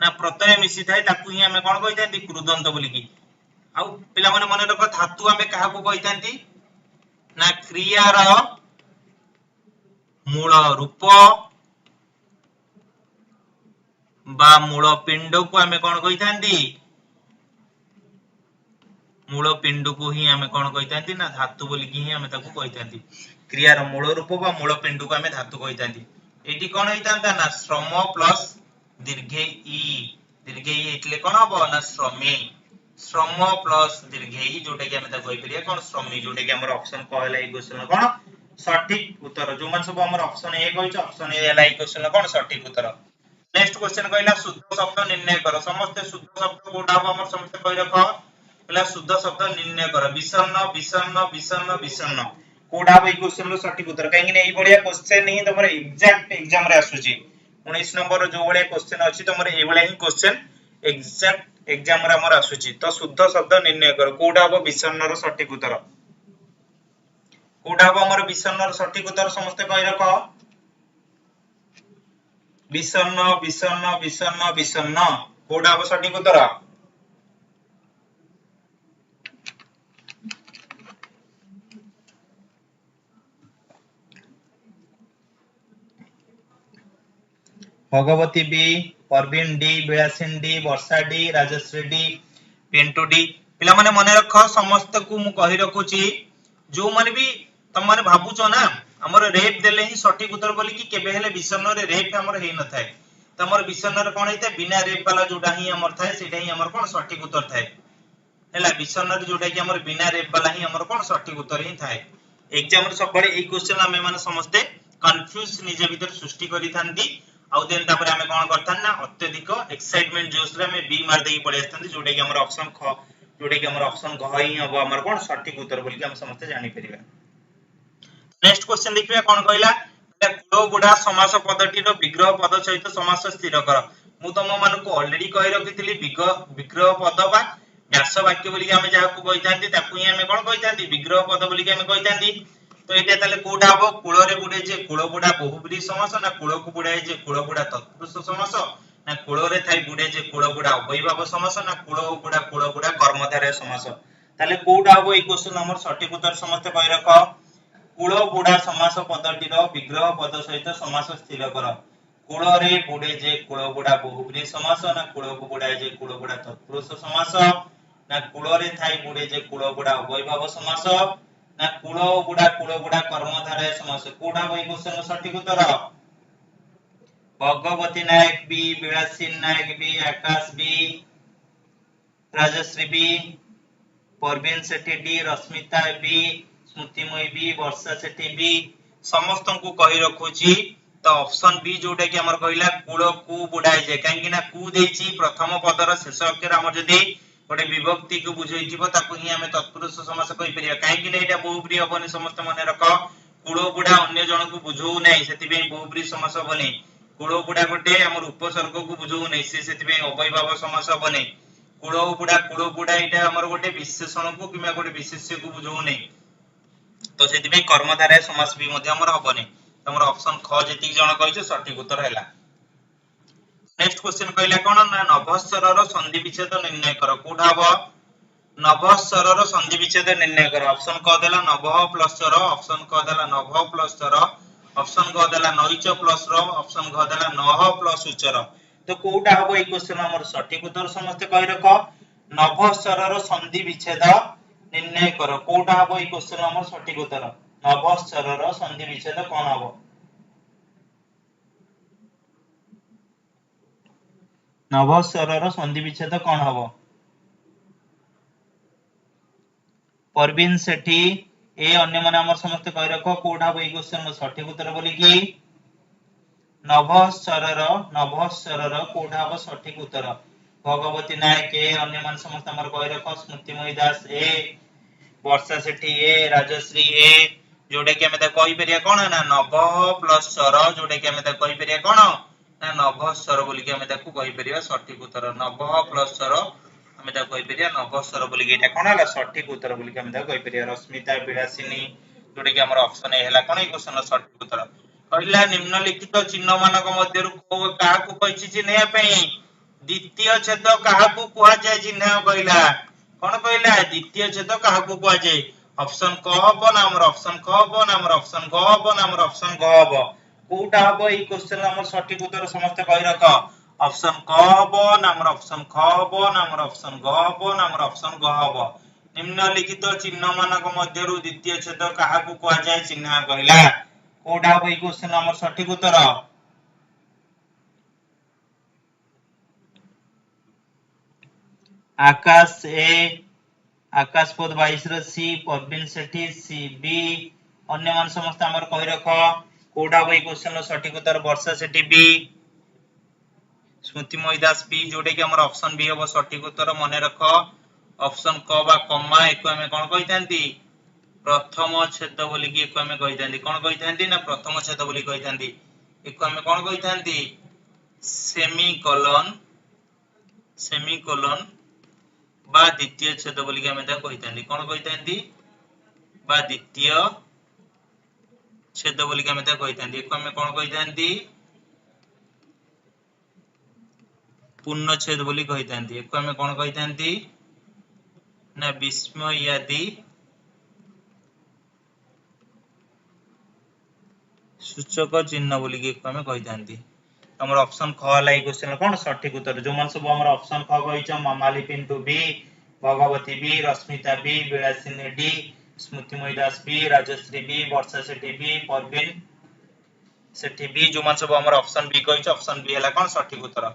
ना प्रत्यय मिसी थाए ताकू ही हम कोन कहितांती कृदंत बोली की आ पिला माने मने रखो धातु हम काहा को कहितांती ना क्रियार मूल रूप बा मूल पिंड को हमें कौन कहितांती मूल पिंड को ही हमें कौन कहितांती ना धातु बोली की ही हमें ताको कहितांती क्रियार मूल रूप बा मूल पिंड को हमें धातु कहितांती एटी कौन होइतांता ना श्रम प्लस दीर्घ ई एटले कौन हबो ना श्रम प्लस दीर्घ ई जोटा कि हमें ताको कहि परिया कौन श्रमी जोटा कि हमर ऑप्शन कहला ई क्वेश्चन कौन सटीक उत्तर जो मान सब हमर ऑप्शन ए कहिछ ऑप्शन ए एला ई क्वेश्चन कौन सटीक उत्तर नेक्स्ट क्वेश्चन कहला शुद्ध शब्द निर्णय करो समस्त शुद्ध शब्द कोडा हमर समस्त कहि रखो कहला शुद्ध शब्द निर्णय करो विषण्ण कोडा बई क्वेश्चन रो सटीक उत्तर काहे कि एई बढिया क्वेश्चन ही तमर एग्जैक्ट एग्जाम रे आसुची 19 नंबर जो बढिया क्वेश्चन अछि तमर एई बढिया ही क्वेश्चन एग्जैक्ट एग्जाम रे हमर आसुची तो शुद्ध शब्द निर्णय करो कोडा बो विषण्ण रो सटीक उत्तर कोडा बो हमर विषण्ण रो सटीक उत्तर समस्त कहि रखो विषण्ण कोडा बो सटीक उत्तर Bhagwati B Parveen D Bilasini D Barsha D Rajashree D Pintu D पिला माने मने रख समस्त को मु कहि रखुची जो माने भी तुम माने भाबुचो ना हमर रेप देले ही सटीक उत्तर बोली कि केबे हेले विषण्ण रे रेप हमर हेइ न थाए त हमर विषण्ण रे कोन हेइते बिना रेप वाला जोडा ही हमर थाए सेटा ही हमर कोन सटीक उत्तर थाए हेला विषण्ण रे जोडा कि हमर बिना रेप वाला ही हमर कोन सटीक उत्तर ही थाए एग्जाम रे सब बडे ए क्वेश्चन हमें माने समस्त कंफ्यूज निजे भीतर सृष्टि करि थांती आउ देन तापर हमें कोन करथन ना अत्यधिक एक्साइटमेंट जोश रे हमें बी मार देई पड़े आस्तन जोडा कि हमर ऑप्शन ख जोडा कि हमर ऑप्शन घ ही हबो हमर कोन सटीक उत्तर बोली कि हम समस्त जानि परिबा नेक्स्ट क्वेश्चन देखिबा कोन कहला कुलो गुडा समास पदटी रो विग्रह पद सहित समास स्थिर कर मु तम मानको ऑलरेडी कहि रखितली विग्रह पद बा व्यास वाक्य बोली कि हमें जाहा को कहितांती ताकू ही हमें कोन कहितांती विग्रह पद बोली कि हमें कहितांती तो एटा ताले कोडा हबो कुळ रे बुडे जे कुळ बुडा बहुब्री समास ना कुळ को बुडाय जे कुळ बुडा तत्पुरुष समास ना कुळ रे थाई बुडे जे कुळ बुडा अवयभाव समास ना कुळ बुडा कर्मधारय समास ताले कोडा हबो ई क्वेश्चन नंबर सटीक उत्तर समस्त कहि रखो कुळ बुडा समास पदटी रो विग्रह पद सहित समास स्थिर कर कुळ रे बुडे जे कुळ बुडा बहुब्री समास ना कुळ को बुडाय जे कुळ बुडा तत्पुरुष समास ना कुळ रे थाई बुडे जे कुळ बुडा अवयभाव समास ना कुळ बुडा कर्मधारय समास कोडा बई क्वेश्चन सटीक उत्तर भगवती नायक बी बिलासिन नायक बी आकाश बी राजश्री बी परवीन सेठी D Rashmita B स्मृतिमयी B Barsha Sethi B समस्त को कहि रखुची तो ऑप्शन बी जोटा कि हमर कहिला कुळ को बुडाय जे काहे कि ना कु देची प्रथम पदर शेष अक्षर हमर जदी गोटे विभक्ति को बुझाइथिबो ताकू ही हमें तत्पुरुष समास कहि परिया काहे कि एटा बहुब्री हबनी समस्त मन रख कूड़ो बुढ़ा अन्य जन को बुझौ नै सेति पे बहुब्री समास हबनी कूड़ो बुढ़ा गोटे हमर उपसर्ग को बुझौ नै सेति पे अवयभाव समास हबनी कूड़ो बुढ़ा एटा हमर गोटे विशेषण को किमा गोटे विशेष्य को बुझौ नै तो सेति पे कर्मधारय समास भी मध्ये हमर हबनी हमर ऑप्शन ख जेति जन कहिछ सठिक उत्तर हैला। नेक्स्ट क्वेश्चन कहला कोन ना नभस्वरर संधि विच्छेद निर्णय करो कोठा हबो नभस्वरर संधि विच्छेद निर्णय करो ऑप्शन क देला नभः प्लस स्वर ऑप्शन क देला नभः प्लस स्वर ऑप्शन क देला नैच प्लस र ऑप्शन क देला नह प्लस उच्चर तो कोठा हबो ए क्वेश्चन हमर सठिक उत्तर समस्त कहि रखो नभस्वरर संधि विच्छेद निर्णय करो कोठा हबो ए क्वेश्चन हमर सठिक उत्तर नभस्वरर संधि विच्छेद कोन हबो नभस्वरर संधि विच्छेद कोन हबो परवीन सेठी ए अन्य माने हमर समस्त कहि रखो कोठा हबो ए क्वेश्चन सठिक उत्तर बोली कि नभस्वरर कोठा हबो सठिक उत्तर भगवती नायक ए अन्य मान समस्त हमर कहि रखो स्मृतिमयी दास ए वर्षा सेठी ए राजश्री ए जोडे के हमें कहि परिया कोन ना नभः प्लस स्वर जोडे के हमें कहि परिया कोन ना नभस्वर बोली के हमें ताकू कहि परिया सठिक उत्तर नभः प्लस स्वर हमें ताकू कहि परिया नभस्वर बोली के एटा कोन हला सठिक उत्तर बोली के हमें ताकू कहि परिया रश्मिता विलासिनी जोडे के हमर ऑप्शन ए हला कोन ए क्वेश्चन सठिक उत्तर कहला निम्नलिखित चिन्ह मानक मध्यरु को काहा को कहिछि चिन्हया पई द्वितीय छेद काहा को कुआ जाय चिन्ह कहला कोन कहला द्वितीय छेद काहा को कुआ जाय ऑप्शन क हबो ना हमर ऑप्शन क हबो ना हमर ऑप्शन ग हबो ना हमर ऑप्शन ग हबो कोटा हबो ई क्वेश्चन हमर सठिक उत्तर समस्त कहि रख ऑप्शन क हबो ना हमर ऑप्शन ख हबो ना हमर ऑप्शन ग हबो ना हमर ऑप्शन ग हबो निम्नलिखित चिन्ह मानक मध्यरु द्वितीय छेद काहा को कुआ जाय चिन्ह कहला कोटा हबो ई क्वेश्चन हमर सठिक उत्तर आकाश ए आकाश पद 22 रो सी परवीन सेठी सी बी अन्य मान समस्त हमर कहि रख कोडा बई क्वेश्चन सठिक उत्तर वर्षा सेठी बी स्मृतिमयी दास बी जोडे के हमर ऑप्शन बी हबो सठिक उत्तर मने रख ऑप्शन क बा कम्मा एको हमें कोन कहितांती प्रथम छेद बोली कि एको हमें कहितांती कोन कहितांती ना प्रथम छेद बोली कहितांती एको हमें कोन कहितांती सेमीकोलन बा द्वितीय छेद बोली कि हमें ता कहितांती कोन कहितांती बा द्वितीय छेद बोली कि हमें ता कहितांती एको हमें कोन कहितांती पूर्ण छेद बोली कहितांती एको हमें कोन कहितांती ना विस्मयादि सूचक चिन्ह बोली कि एको हमें कहितांती हमर ऑप्शन ख लाई क्वेश्चन कोन सठिक उत्तर जो मन सब हमर ऑप्शन ख कहिछ Mamali Pintu B Bhagwati B Rashmita B Vilasini D Smrutimayee Das B Rajshree B Barsha Sethi B Parveen Sethi B जो मन सब हमर ऑप्शन बी कहिछ ऑप्शन बी हला कोन सठिक उत्तर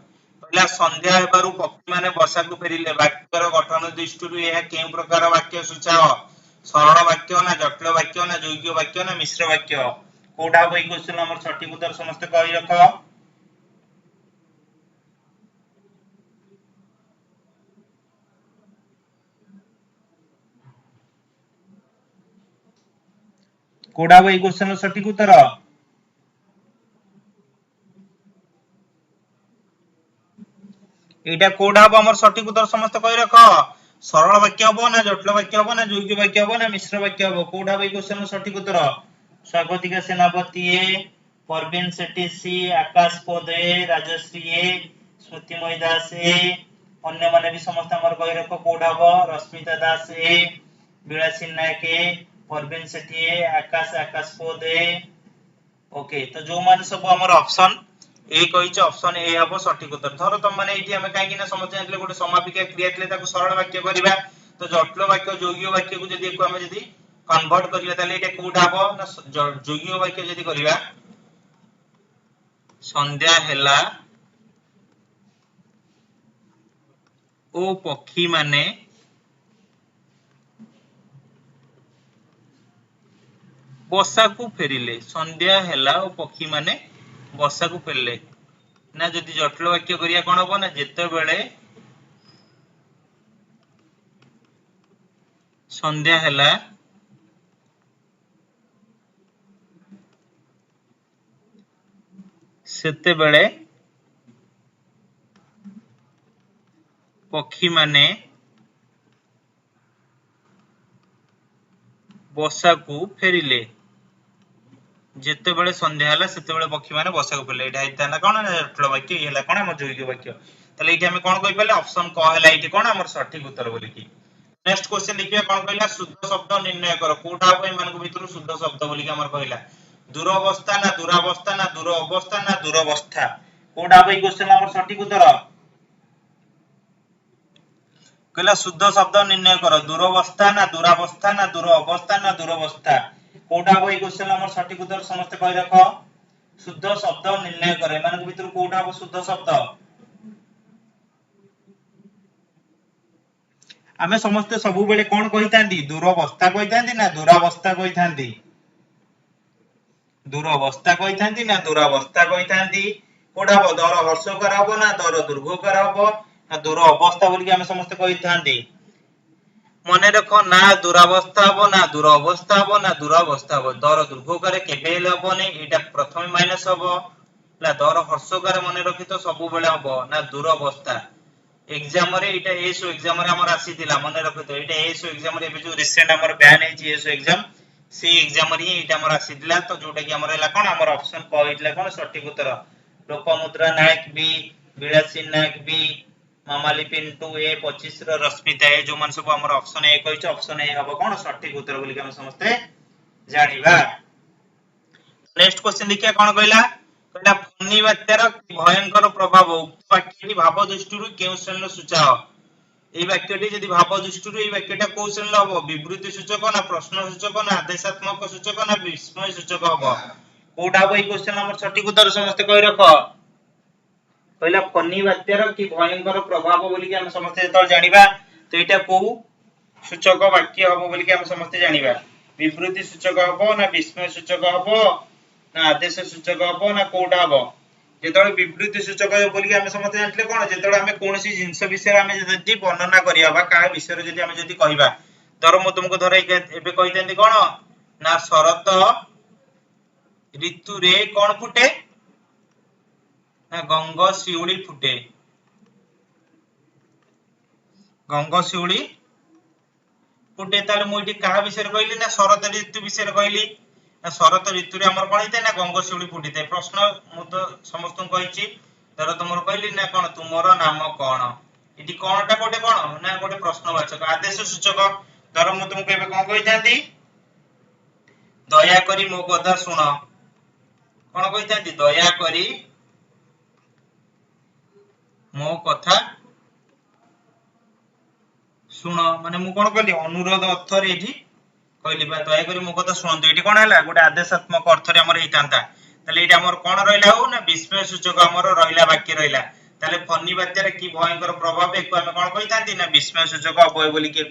पहिला संध्या हेबारु पक्षी माने वर्षा को फेरिले वाक्यर गठन दृष्टिरु यह केउ प्रकार वाक्य सूचाओ सरल वाक्य ना जटिल वाक्य ना योग्य वाक्य ना मिश्र वाक्य कोडा बई क्वेश्चन हमर सठिक उत्तर समस्त कहि रख कोडा बई क्वेश्चन सठिक उत्तर एटा कोडा हबो हमर सठिक उत्तर समस्त कहि रख सरल वाक्य हबो ना जटिल वाक्य हबो ना योग्य वाक्य हबो ना मिश्र वाक्य हबो कोडा बई क्वेश्चन सठिक उत्तर स्वागतिका सेनापति ए परवीन सेठी सी आकाश पद ए राजश्री ए स्मृतिमयी दास ए अन्य माने भी समस्त हमर कहि रख कोडा हबो रश्मिता दास ए विलासिनी नायक ए परवीन सेठी ए आकाश पद ए ओके तो जो माने सब हमर ऑप्शन ए कहिछ ऑप्शन ए हबो सठिक उत्तर धरो तुम माने एठी हमें काहे कि ना समझ जानले गोटे समापिका क्रिया थले ताको सरल वाक्य करिबा तो जटिल वाक्य योग्य वाक्य को जदी एको हमें जदी कन्वर्ट करिया ताले एटा कोडा हबो ना योग्य वाक्य जदी करिबा संध्या हेला ओ पक्षी माने बसा को फेरिले संध्या हेला ओ पक्षी माने बसा को फेरिले ना जदी जटिल वाक्य करिया कोन हबो ना जेते बेले संध्या हैला सेते बेले पक्षी माने बसा को फेरिले जेते बेले संध्या हैला सेते बेले पक्षी माने बसा को फेरिले एटा हेता ना कोन जटिल वाक्य ये हैला कोन हमर जोग्य वाक्य तले एटी हम कोन कहि पले ऑप्शन क हैला एटी कोन हमर सटीक उत्तर बोली की नेक्स्ट क्वेश्चन लिखिया कोन कहला शुद्ध शब्द निर्णय करो कोठा होय मान को भीतर शुद्ध शब्द बोली के हमर कहला दूरावस्था ना दूरावस्था ना दूर अवस्था ना दूरावस्था कोठा होय क्वेश्चन हमर सटीक उत्तर कहला शुद्ध शब्द निर्णय करो दूरावस्था ना दूरावस्था ना दूर अवस्था ना दूरावस्था कोठा होय क्वेश्चन हमर सटीक उत्तर समस्त कहि रखो शुद्ध शब्द निर्णय करे मान को भीतर कोठा हो शुद्ध शब्द आमे समस्त सबु बेले कोन कहितांदी दूरावस्था कहितांदी ना दूरावस्था कहितांदी दूरावस्था कहितांदी ना दूरावस्था कहितांदी कोडा हो दर हर्षकर हबो ना दर दुर्घकर हबो ना दूर अवस्था बोली आमे समस्त कहितांदी मने रखो ना दूरावस्था हबो ना दूर अवस्था हबो ना दूरावस्था हबो दर दुर्घकर केबे हबो नै एटा प्रथम माइनस हबो ला दर हर्षकर मने रखि तो सबु बेले हबो ना दूर अवस्था एग्जाम रे एटा एसो एग्जाम रे हमर आसी दिला मने रखो तो एटा एसो एग्जाम रे जो रिसेंट हमर बैन है जी एसो एग्जाम सी एग्जाम रे एटा हमर आसी दिला तो जोटा कि हमर हला कोन हमर ऑप्शन क हितला कोन सटीक उत्तर लोपमुद्रा नायक बी विलासी नायक बी मामाली पिंटू ए 25 र रश्मिता ए जो मन सब हमर ऑप्शन ए कहिछ ऑप्शन ए हबो कोन सटीक उत्तर बोली हम समस्त जानिबा नेक्स्ट क्वेश्चन देखिया कोन कहला कहला फन्नी वाक्यर भयंकर प्रभाव उक्त वाक्यटी भाव दृष्टिरु केउ श्रेणी सूचाओ এই বাক্যটি যদি ভাব দৃষ্টিরু এই বাক্যটা কোন শ্রেণীর হবে বিবৃতি সূচক না প্রশ্ন সূচক না আদেশাত্মক সূচক না বিস্ময় সূচক হবে কোটা হবে এই কোশ্চেন আমার সঠিক উত্তর সমস্ত কই রাখো কইলা ফন্নি বাক্যর কি ভয়ঙ্কর প্রভাব বলি কি আমরা সমস্ত যেতল জানিবা তো এটা কো সূচক বাক্য হবে বলি কি আমরা সমস্ত জানিবা বিবৃতি সূচক হবে না বিস্ময় সূচক হবে না আদেশ সূচক হবে না কোটা হবে जेतळे विबृति सूचक बोली हम समस्त जानले कोन जेतळे हमें कोनसी जिंस विषय रे हमें जदी वर्णना करिया बा का विषय रे जदी हमें जदी कहिबा धर मु तुमको धर एबे कहितेंदी कोन ना शरत ऋतु रे कोन फुटे ना गंग शिउली फुटे गंग शिउली फुटे ताले मु इटी का विषय रे कहिली ना शरत ऋतु विषय रे कहिली ना शरत ऋतु रे हमर कोन हिते ना गंग शिउली फुटिते प्रश्न मु तो समस्त कहिची धर तुमर कहली ना कोन तुमरो नाम कोन इटी कोनटा कोटे कोन ना कोटे प्रश्नवाचक आदेश सूचक धर मु तुमको एबे कोन कहि जांती दया करी मो कथा सुन कोन कहि जांती दया करी मो कथा सुन माने मु कोन कहली अनुरोध अर्थ रे एठी कहली बा दया करी मो कथा सुनतो एठी कोन हला गोटे आदेशात्मक अर्थ रे हमर हितांता ताले एटा हमर कोन रहिला हो ना विस्मय सूचक हमर रहिला वाक्य रहिला ताले फन्नी वाक्य रे की भयंकर प्रभाव एको हम कोन कहितांती ना विस्मय सूचक अबय बोली के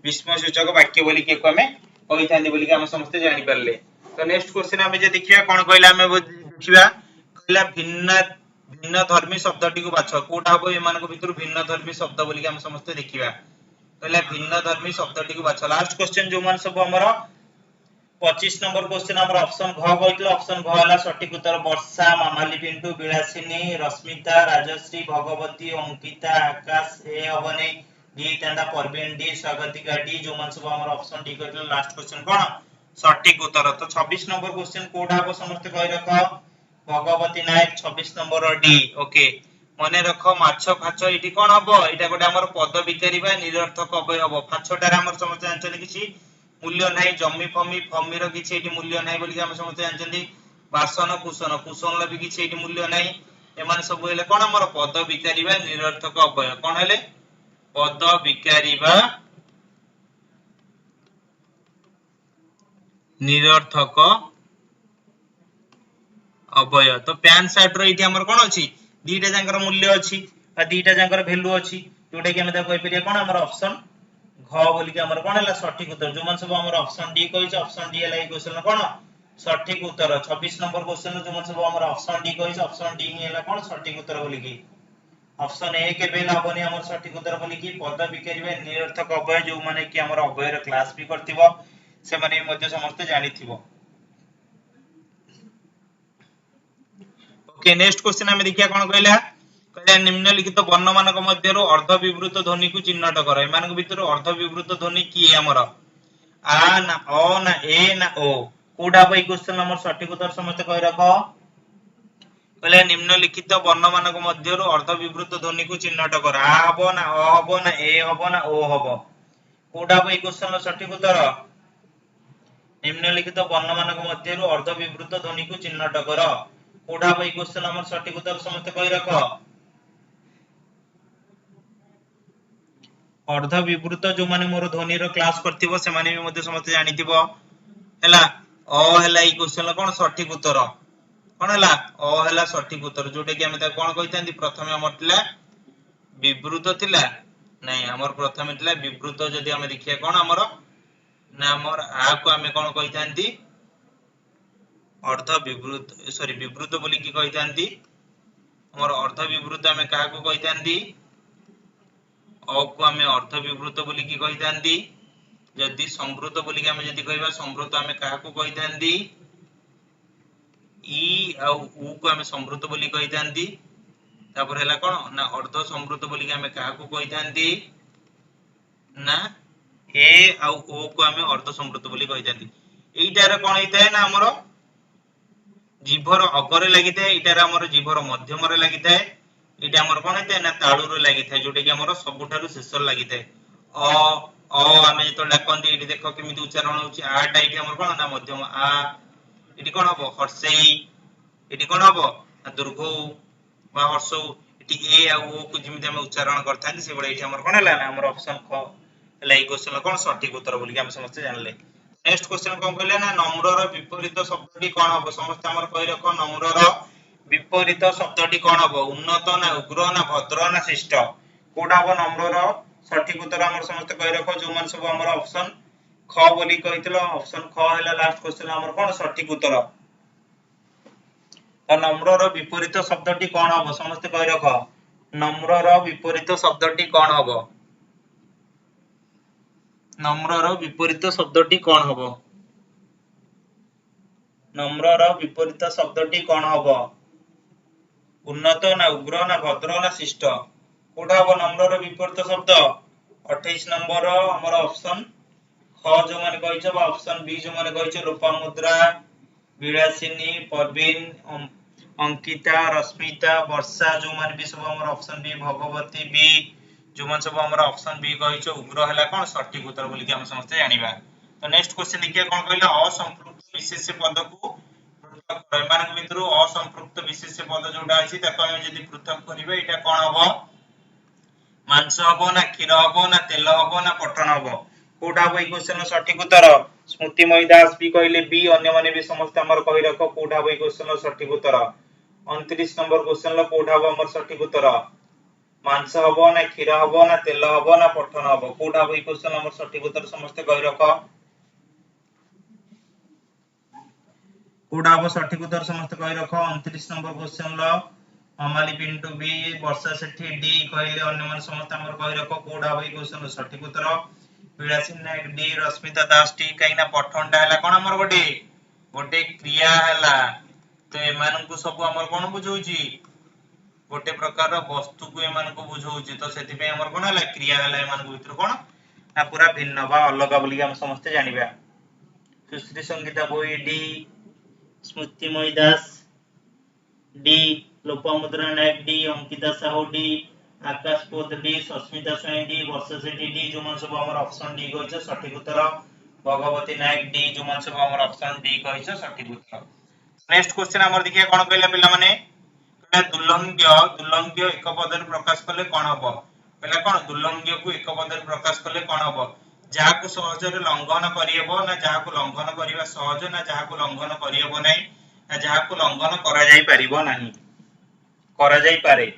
विस्मय सूचक वाक्य बोली के हम कहितांती बोली के हम समस्त जानि परले तो नेक्स्ट क्वेश्चन हम जे देखिया कोन कहला हम देखिबा कहला भिन्न भिन्न धर्मी शब्दटी को बाछ कोटा हो एमान को भीतर भिन्न धर्मी शब्द बोली के हम समस्त देखिबा कहला भिन्न धर्मी शब्दटी को बाछ लास्ट क्वेश्चन जो मान सब हमर 25 नंबर क्वेश्चन हमर ऑप्शन घ कहितलो ऑप्शन घ हला सटीक उत्तर वर्षा मामाली पिंटू विलासिनी रश्मिता राजश्री भगवती अंकिता आकाश ए हबने डी तंदा परवीन डी स्वागतिका डी जो मान सब हमर ऑप्शन डी कहितलो लास्ट क्वेश्चन कोन सटीक उत्तर तो 26 नंबर क्वेश्चन कोडा हो समस्त कहि रखो भगवती नायक 26 नंबर डी ओके मने रखो माछ फाछ इटी कोन हबो एटा गोटे हमर पद विकारी बा निरर्थक अबय हबो फाछटार हमर समस्त जानचली किछि मूल्य नाही जम्मी फमी फमीर किछि एटी मूल्य नाही बोली हम समस्त जानचली बासन कुसन कुसन ल भी किछि एटी मूल्य नाही एमान सब हेले कोन हमर पद विकारी बा निरर्थक अबय कोन हेले पद विकारी बा निरर्थक अबय तो पैन शर्ट रो इटी हमर कोन अछि दीटा जंकर मूल्य अछि आ दीटा जंकर वैल्यू अछि जोटा कि हम त कहि परिया कोन हमर ऑप्शन घ बोली कि हमर कोन हला सटीक उत्तर जो मन सब हमर ऑप्शन डी कहि छ ऑप्शन डी हला ई क्वेश्चन कोन सटीक उत्तर 26 नंबर क्वेश्चन जो मन सब हमर ऑप्शन डी कहि छ ऑप्शन डी ही हला कोन सटीक उत्तर बोली कि ऑप्शन ए केबे लाबोनी हमर सठिक उत्तर बोली कि पद विकरिबे निरर्थक अव्यय जो माने कि हमर अव्ययर क्लास भी करथिबो से माने मध्य समस्त जानिथिबो। ओके नेक्स्ट क्वेश्चन हम देखिया कोन कहला कहला निम्नलिखित वर्ण मानक मध्यरो अर्ध विवृत ध्वनि को चिन्हट करो। एमानक भितर अर्ध विवृत ध्वनि की हमर आ ना अ ना ए ना ओ कोडा भाई क्वेश्चन हमर सठिक उत्तर समस्त कहि रखो। कहले निम्नलिखित वर्ण मानक मध्यरो अर्ध विवृत ध्वनि को चिन्हट कर। आ हबो ना अ हबो ना ए हबो ना ओ हबो कोडा भाई क्वेश्चन सठिक उत्तर। निम्नलिखित वर्ण मानक मध्यरो अर्ध विवृत ध्वनि को चिन्हट कर कोडा भाई क्वेश्चन हमर सठिक उत्तर समस्त कहि रखो। अर्ध विवृत जो माने मोर ध्वनि रो क्लास करथिबो से माने भी मध्य समस्त जानिथिबो हैला। अ हैला ई क्वेश्चन कोन सठिक उत्तर कोन हैला अ हैला सठिक उत्तर जोटे कि हम त कोन कहितांती प्रथमे हमर थिला विवृत थिला नहीं हमर प्रथमे थिला विवृत। जदि हम देखिया कोन हमर ना हमर आ को हम कोन कहितांती अर्ध विवृत सॉरी विवृत बोली कि कहितांती हमर अर्ध विवृत हम का को कहितांती अ को हम अर्ध विवृत बोली कि कहितांती। जदि संवृत बोली कि हम जदि कहबा संवृत हम का को कहितांती ई आ उ को हम संवृत बोली कहितांती। तापर हैला कोन ना अर्ध संवृत बोली कि हम का को कहितांती ना ए आ ओ को हम अर्ध संवृत बोली कहितांती। एइटारे कोन हेताय ना हमर जीभर अगरे लागिताय एटारे हमर जीभर मध्यमरे लागिताय एटा हमर कोन हेताय ना ताळुरे लागिताय जोटे कि हमर सबुठारु शेष लागिताय। अ अ आमे तो डाकंती एटी देखो केमिति उच्चारण होछि आ टा एटी हमर कोन ना मध्यम आ एटी कोन हबो हर्षेई एटी कोन हबो ना दुर्घौ बा हर्षौ एटी ए आ ओ को जेमिति हम उच्चारण करथांती से बडा एटी हमर कोन हला ना हमर ऑप्शन ख हला ई क्वेश्चन कोन सठिक उत्तर बोली कि हम समस्त जानले। नेक्स्ट क्वेश्चन कोन कहले ना नम्रर विपरीत शब्दटी कोन हबो समस्त हमर कहि रखो। नम्रर विपरीत शब्दटी कोन हबो उन्नत ना उग्र ना भद्र ना शिष्ट कोडा हबो नम्रर सठिक उत्तर हमर समस्त कहि रखो। जो मान सब हमर ऑप्शन ख बोली कहितलो ऑप्शन ख हला लास्ट क्वेश्चन हमर कोन सठिक उत्तर। तो नम्रर विपरीत शब्दटी कोन हबो समस्त कहि रखो। नम्रर विपरीत शब्दटी कोन हबो नम्रर विपरीत शब्दटी कोन हबो नम्रर विपरीत शब्दटी कोन हबो उन्नत ना उग्र ना भद्र ना शिष्ट कोडा हबो नम्रर विपरीत शब्द 28 नंबर हमर ऑप्शन ख जो माने कहिछ बा ऑप्शन बी जो माने कहिछ लोपामुद्रा विलासिनी परवीन अंकिता रश्मिता वर्षा जो माने भी सब हमर ऑप्शन बी भगवती बी जो मान सब हमर ऑप्शन बी कहिछ उग्र हला कोन सठिक उत्तर बोली कि हम समस्त जानिबा। तो नेक्स्ट क्वेश्चन देखिए कोन कहला असंपृक्त विशेष पद को पृथक कर। मान भितरु असंपृक्त विशेष पद जोडा अछि ताको हम यदि पृथक करिवे एटा कोन हबो मांस हबो ना क्षीर हबो ना तेल हबो ना पटन हबो कोडा हबो ई क्वेश्चन सठिक उत्तर। स्मृतिमयी दास भी कहले बी अन्य माने भी समस्त हमर कहि रखो कोडा हबो ई क्वेश्चन सठिक उत्तर। 29 नंबर क्वेश्चन ल कोडा हबो हमर सठिक उत्तर मांस हबो ना क्षीर हबो ना तेल हबो ना पटन हबो कोडा हबो ई क्वेश्चन हमर सठिक उत्तर समस्त कहि रखो। कोडा हबो सठिक उत्तर समस्त कहि रखो। 29 नंबर क्वेश्चन ल अमाली पिंटू बी वर्षा सेठी डी कहले अन्य मान समस्त हमर कहि रखो कोडा हबो ई क्वेश्चन सठिक उत्तर। विलासिन नायक डी रश्मिता दास टी कहिना पठनटा हला कोन हमर गोटे क्रिया हला तो एमान को सब हमर कोन बुझौची गोटे प्रकार वस्तु को एमान को बुझौची तो सेति पे हमर कोन हला क्रिया हला एमान को भीतर कोन ना पूरा भिन्न बा अलग बोली हम समस्त जानिबा। सुश्री संगीता बोई डी स्मृतिमयी दास डी लोपामुद्रा नायक डी अंकिता साहू डी आकाश पोत डी सस्मिता स्वयं डी वर्षा सेठी डी जो मान सब हमर ऑप्शन डी कहिछ सठिक उत्तर। भगवती नायक डी जो मान सब हमर ऑप्शन डी कहिछ सठिक उत्तर। नेक्स्ट क्वेश्चन हमर देखिए कोन कहला पिला माने दुर्लंघ्य एक पदर प्रकाश कले कोन हबो पहला कोन दुर्लंघ्य को एक पदर प्रकाश कले कोन हबो जहा को सहज रे लंघन करियबो ना जहा को लंघन करिवा सहज ना जहा को लंघन करियबो नै ना जहा को लंघन करा जाई परिबो नाही करा जाई पारे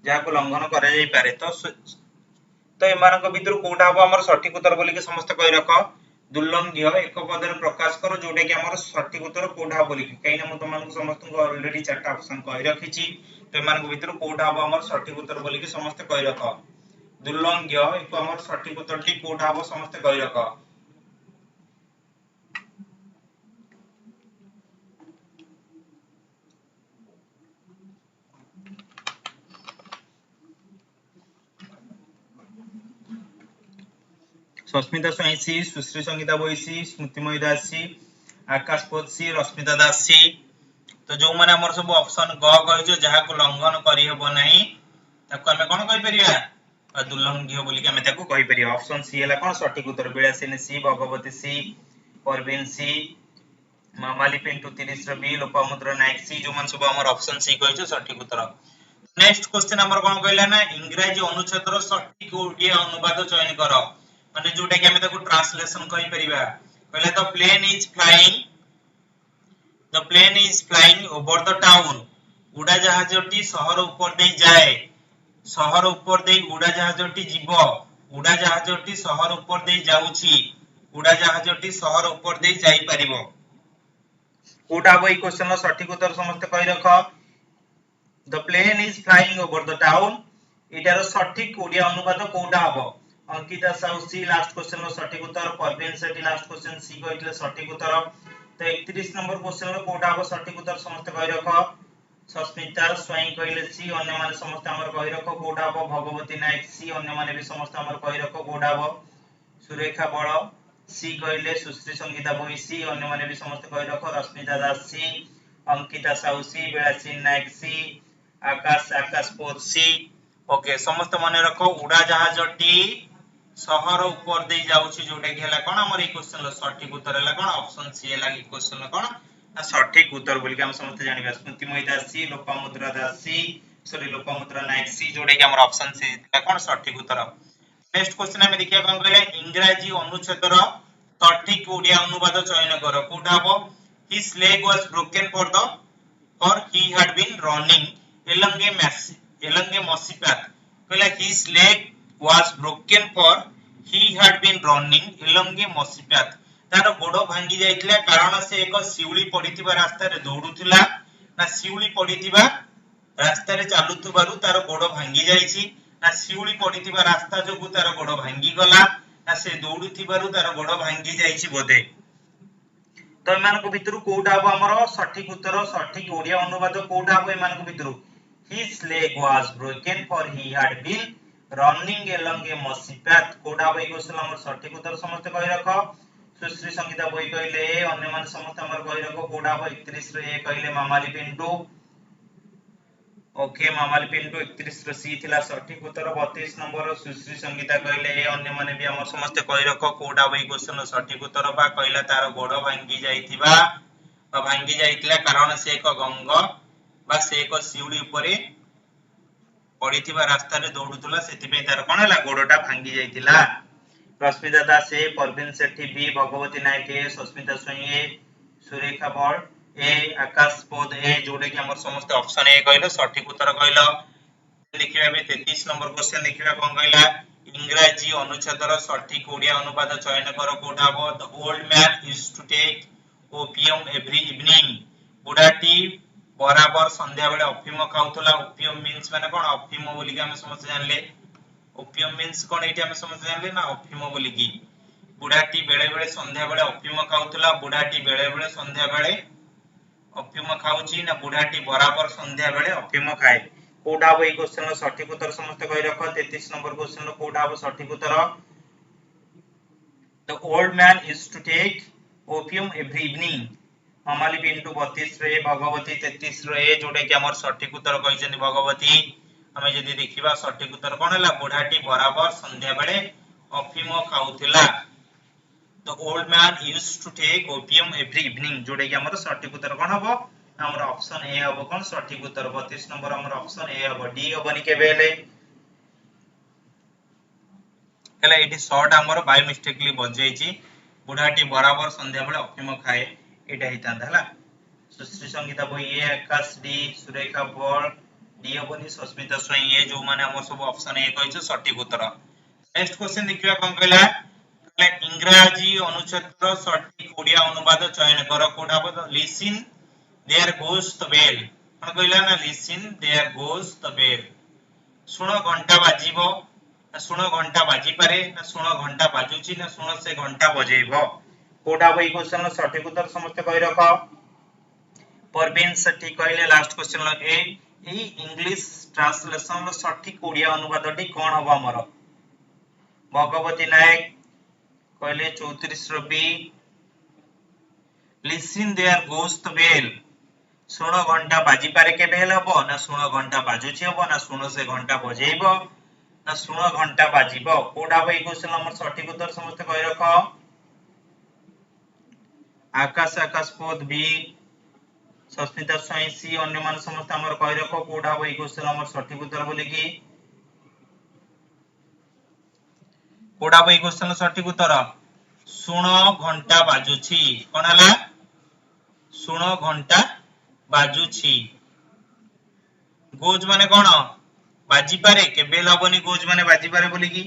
जहा को लंघन करा जाई पारे तो एमान को भीतर कोडा हबो हमर सठिक उत्तर बोली के समस्त कहि रखो। दुर्लंघ्य एक पदर प्रकाश करो जोटे कि हमर सठिक उत्तर कोडा बोली के कहिना म तुमन को समस्त को ऑलरेडी चारटा ऑप्शन कहि रखिची तो एमान भितर कोटा हम हमर सठिक उत्तर बोली कि समस्त कहि रख दुर्लंघ्य एको हमर सठिक उत्तर टी कोटा हम समस्त कहि रख सस्मिता स्वाई सी सुश्री संगीता बोईसी स्मृतिमयी दास सी आकाश पोत सी रश्मिता दास सी तो जो माने हमर सब ऑप्शन ग कहिजो जहा को लंघन करि हेबो नाही ताको हमें कोन कहि परिया दुर्लंघ्य बोली कि हमें ताको कहि परिया ऑप्शन सी हला कोन सठिक उत्तर बिलासिनी सी भगवती सी परवीन सी मामाली पिंटू 30 रो बी लोपामुद्रा नायक सी जो मन सब हमर ऑप्शन सी कहिजो सठिक उत्तर नेक्स्ट क्वेश्चन हमर कोन कहला ना इंग्रजी अनुच्छेदर सठिक ओडिया अनुवाद चयन करो माने जोटा कि हमें ताको ट्रांसलेशन कहि परिबा कहला तो the plane is flying over the town उड़ा जहाजटी शहर ऊपर दे जाए शहर ऊपर दे उड़ा जहाजटी जीव उड़ा जहाजटी शहर ऊपर दे जाउची उड़ा जहाजटी शहर ऊपर दे जाई परिबो कोडा बई क्वेश्चन रो सठिक उत्तर समस्त कहि रख the plane is flying over the town इटार सठिक ओडिया अनुवाद कोडा हबो अंकिता साउसी लास्ट क्वेश्चन रो सठिक उत्तर परवीन सेठी लास्ट क्वेश्चन सी कहितले सठिक उत्तर तो 31 नंबर क्वेश्चन रो कोडा हबो सठिक उत्तर समस्त कहि रख सस्मिता स्वयं कहिले सी अन्य माने समस्त हमर कहि रख कोडा हबो भगवती नायक सी अन्य माने भी समस्त हमर कहि रख कोडा हबो सुरेखा बळ सी कहिले सुश्री संगीता बोई सी अन्य माने भी समस्त कहि रख रश्मिता दास सी अंकिता साउसी बेलासी नायक सी आकाश पोत सी ओके समस्त माने रखो उड़ा जहाजटी शहर ऊपर दे जाउची जोटा कि हला कोन हमर ई क्वेश्चन लो सठिक उत्तर हला कोन ऑप्शन सी हला ई क्वेश्चन लो कोन ना सठिक उत्तर बोली कि हम समस्त जानिबा स्मृतिमयी दास सी लोपामुद्रा दास सी सॉरी लोपामुद्रा नायक सी जोटा कि हमर ऑप्शन सी हला कोन सठिक उत्तर नेक्स्ट क्वेश्चन हमें देखिया कोन कहले इंग्रजी अनुच्छेदर सठिक ओडिया अनुवाद चयन करो कोटा हबो his leg was broken for he had been running along a mossy path कहला his leg was broken for he had been running along a mossy path तार गोड़ भांगी जाइतला कारण से एक शिउली पडिथिबा रास्ता रे दौडुथिला ना शिउली पडिथिबा रास्ता रे चालुथबारु तार गोड़ भांगी जाइछि ना शिउली पडिथिबा रास्ता जोगु तार गोड़ भांगी गला ना से दौडुथिबारु तार गोड़ भांगी जाइछि बोधे तो एमानको भितरु कोडा हबो हमरो सठिक उत्तर सठिक ओडिया अनुवाद कोडा हबो एमानको भितरु his leg was broken for he had been running along a mossy path कोडा हबो क्वेश्चन हमर सठिक उत्तर समस्त कहि रखो सुश्री संगीता बोई कहले अन्य मान समस्त हमर कहि रखो कोडा हबो 31 रे ए कहले मामाली पिंटू ओके मामाली पिंटू 31 रे सी थिला सठिक उत्तर 32 नंबर सुश्री संगीता कहले ए अन्य माने भी हमर समस्त कहि रखो कोडा हबो क्वेश्चन सठिक उत्तर बा कहला तार गोड़ भांगी जाइथिबा बा भांगी जाइतला कारण से एक गंग बा से एक शिउली ऊपरे पडिथिबा रास्ता रे दौडुतला सेति पे तार कोन हला गोड़टा भांगी जाइतिला रश्मिता दास ए परवीन सेठी बी भगवती नायक ए सस्मिता स्वयं ए सुरेखा बळ ए आकाश पोद ए जोडे कि हमर समस्त ऑप्शन ए कहलो सठिक उत्तर कहलो देखिबा बे 33 नंबर क्वेश्चन देखिबा कोन कहला इंग्रजी अनुच्छेदर सठिक ओडिया अनुवाद चयन करो कोडा हबो the old man used to take opium every evening बुढाटी बराबर संध्या बेले अफीम खाउतला ओपियम मींस माने कोन अफीम बोली कि हम समझ जानले ओपियम मींस कोन एटी हम समझ जानले ना अफीम बोली कि बुढाटी बेले बेले संध्या बेले अफीम खाउतला बुढाटी बेले बेले संध्या बेले अफीम खाउची ना बुढाटी बराबर संध्या बेले अफीम खाए कोडा हबो ई क्वेश्चन रो सठिक उत्तर समस्त कहि रखो 33 नंबर क्वेश्चन रो कोडा हबो सठिक उत्तर the old man used to take opium every evening Mamali Pintu 32 रे भगवती 33 रे जोडे कि हमर सठिक उत्तर कहिसनी भगवती हमें जदी देखिबा सठिक उत्तर कोन हला बुढाटी बराबर संध्या बेले अफीम खाउथिला the old man used to take opium every evening जोडे कि हमर सठिक उत्तर कोन हबो हमर ऑप्शन ए हबो कोन सठिक उत्तर 32 नंबर हमर ऑप्शन ए हबो डी हबनी के बेले कला एटी शॉर्ट हमर बाय मिस्टेकली बज जाईची बुढाटी बराबर संध्या बेले अफीम खाए एटा हिता हला सुश्री संगीता बोई ए आकाश डी सुरेखा बळ डी हबनी सस्मिता स्वयं ए जो माने हमर सब ऑप्शन ए कहिছো सठिक उत्तर नेक्स्ट क्वेश्चन देखिबा कोन कहला इंग्रजी अनुच्छेद सठिक ओडिया अनुवाद चयन करो कोडा listen there goes the bell कौन कहला ना listen there goes the bell सुनो घंटा बाजिबो ना सुनो घंटा बाजी पारे ना सुनो घंटा बाजुची ना सुनो से घंटा बजेइबो कोडा बई क्वेश्चन सठिक उत्तर समस्त कहि रखो परवीन सेठी कहले लास्ट क्वेश्चन ए इंग्लिश ट्रांसलेशन सठिक ओडिया अनुवादटी कोन हबो हमर भगवती नायक कहले 34 Rabi listen there goes the bell सुनो घंटा बाजी पारे के बेल हबो ना सुनो घंटा बाजुची हबो ना सुनो से घंटा बजेइबो ना सुनो घंटा बाजिबो कोडा बई क्वेश्चन हमर सठिक उत्तर समस्त कहि रखो आकाश आकाश पद बी सस्मिता स्वाई सी अन्य मान समस्त हमर कहि रखो कोडा बई क्वेश्चन हमर सठिक उत्तर बोली की कोडा बई क्वेश्चन सठिक उत्तर सुनो घंटा बाजुची कोन हला सुनो घंटा बाजुची गोज माने कोन बाजी पारे के बेल हबनी गोज माने बाजी पारे बोली की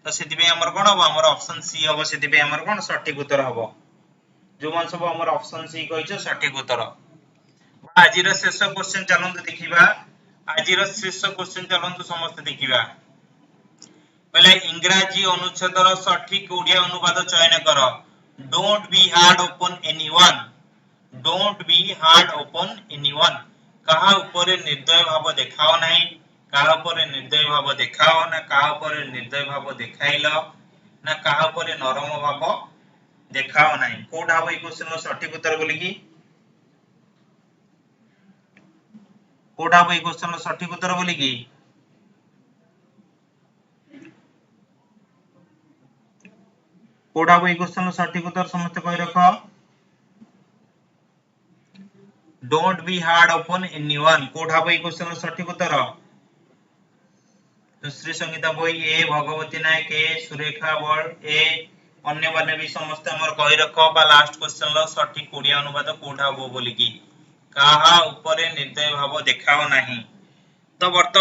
तो सेति पे हमर कोन हबो हमर ऑप्शन सी हबो सेति पे हमर कोन सठिक उत्तर हबो जो मान सब हमर ऑप्शन सी कहिछो सठिक उत्तर आजिर शेष क्वेश्चन चलंतु देखिबा आजिर शेष क्वेश्चन चलंतु समस्त देखिबा पहले इंग्रजी अनुच्छेदर सठिक ओडिया अनुवाद चयन कर don't be hard upon anyone don't be hard upon anyone कहा ऊपर निर्दय भाव देखाओ नहीं कहा ऊपर निर्दय भाव देखाओ ना कहा ऊपर निर्दय भाव देखाइलो ना कहा ऊपर नरम भाव देखाओ नहीं कोडा बई क्वेश्चन सठिक उत्तर बोली की कोडा बई क्वेश्चन सठिक उत्तर बोली की कोडा बई क्वेश्चन सठिक उत्तर समस्त कहि रखो don't be hard upon anyone कोडा बई क्वेश्चन सठिक उत्तर श्री संगीता बोई ए भगवती नायक ए सुरेखा बळ ए अन्य माने भी समस्त हमर कहि रखो बा लास्ट क्वेश्चन लो सठिक ओडिया अनुवाद कोडा हो बोली की कहा ऊपर निर्दय भाव देखाओ नहीं तो वर्तमान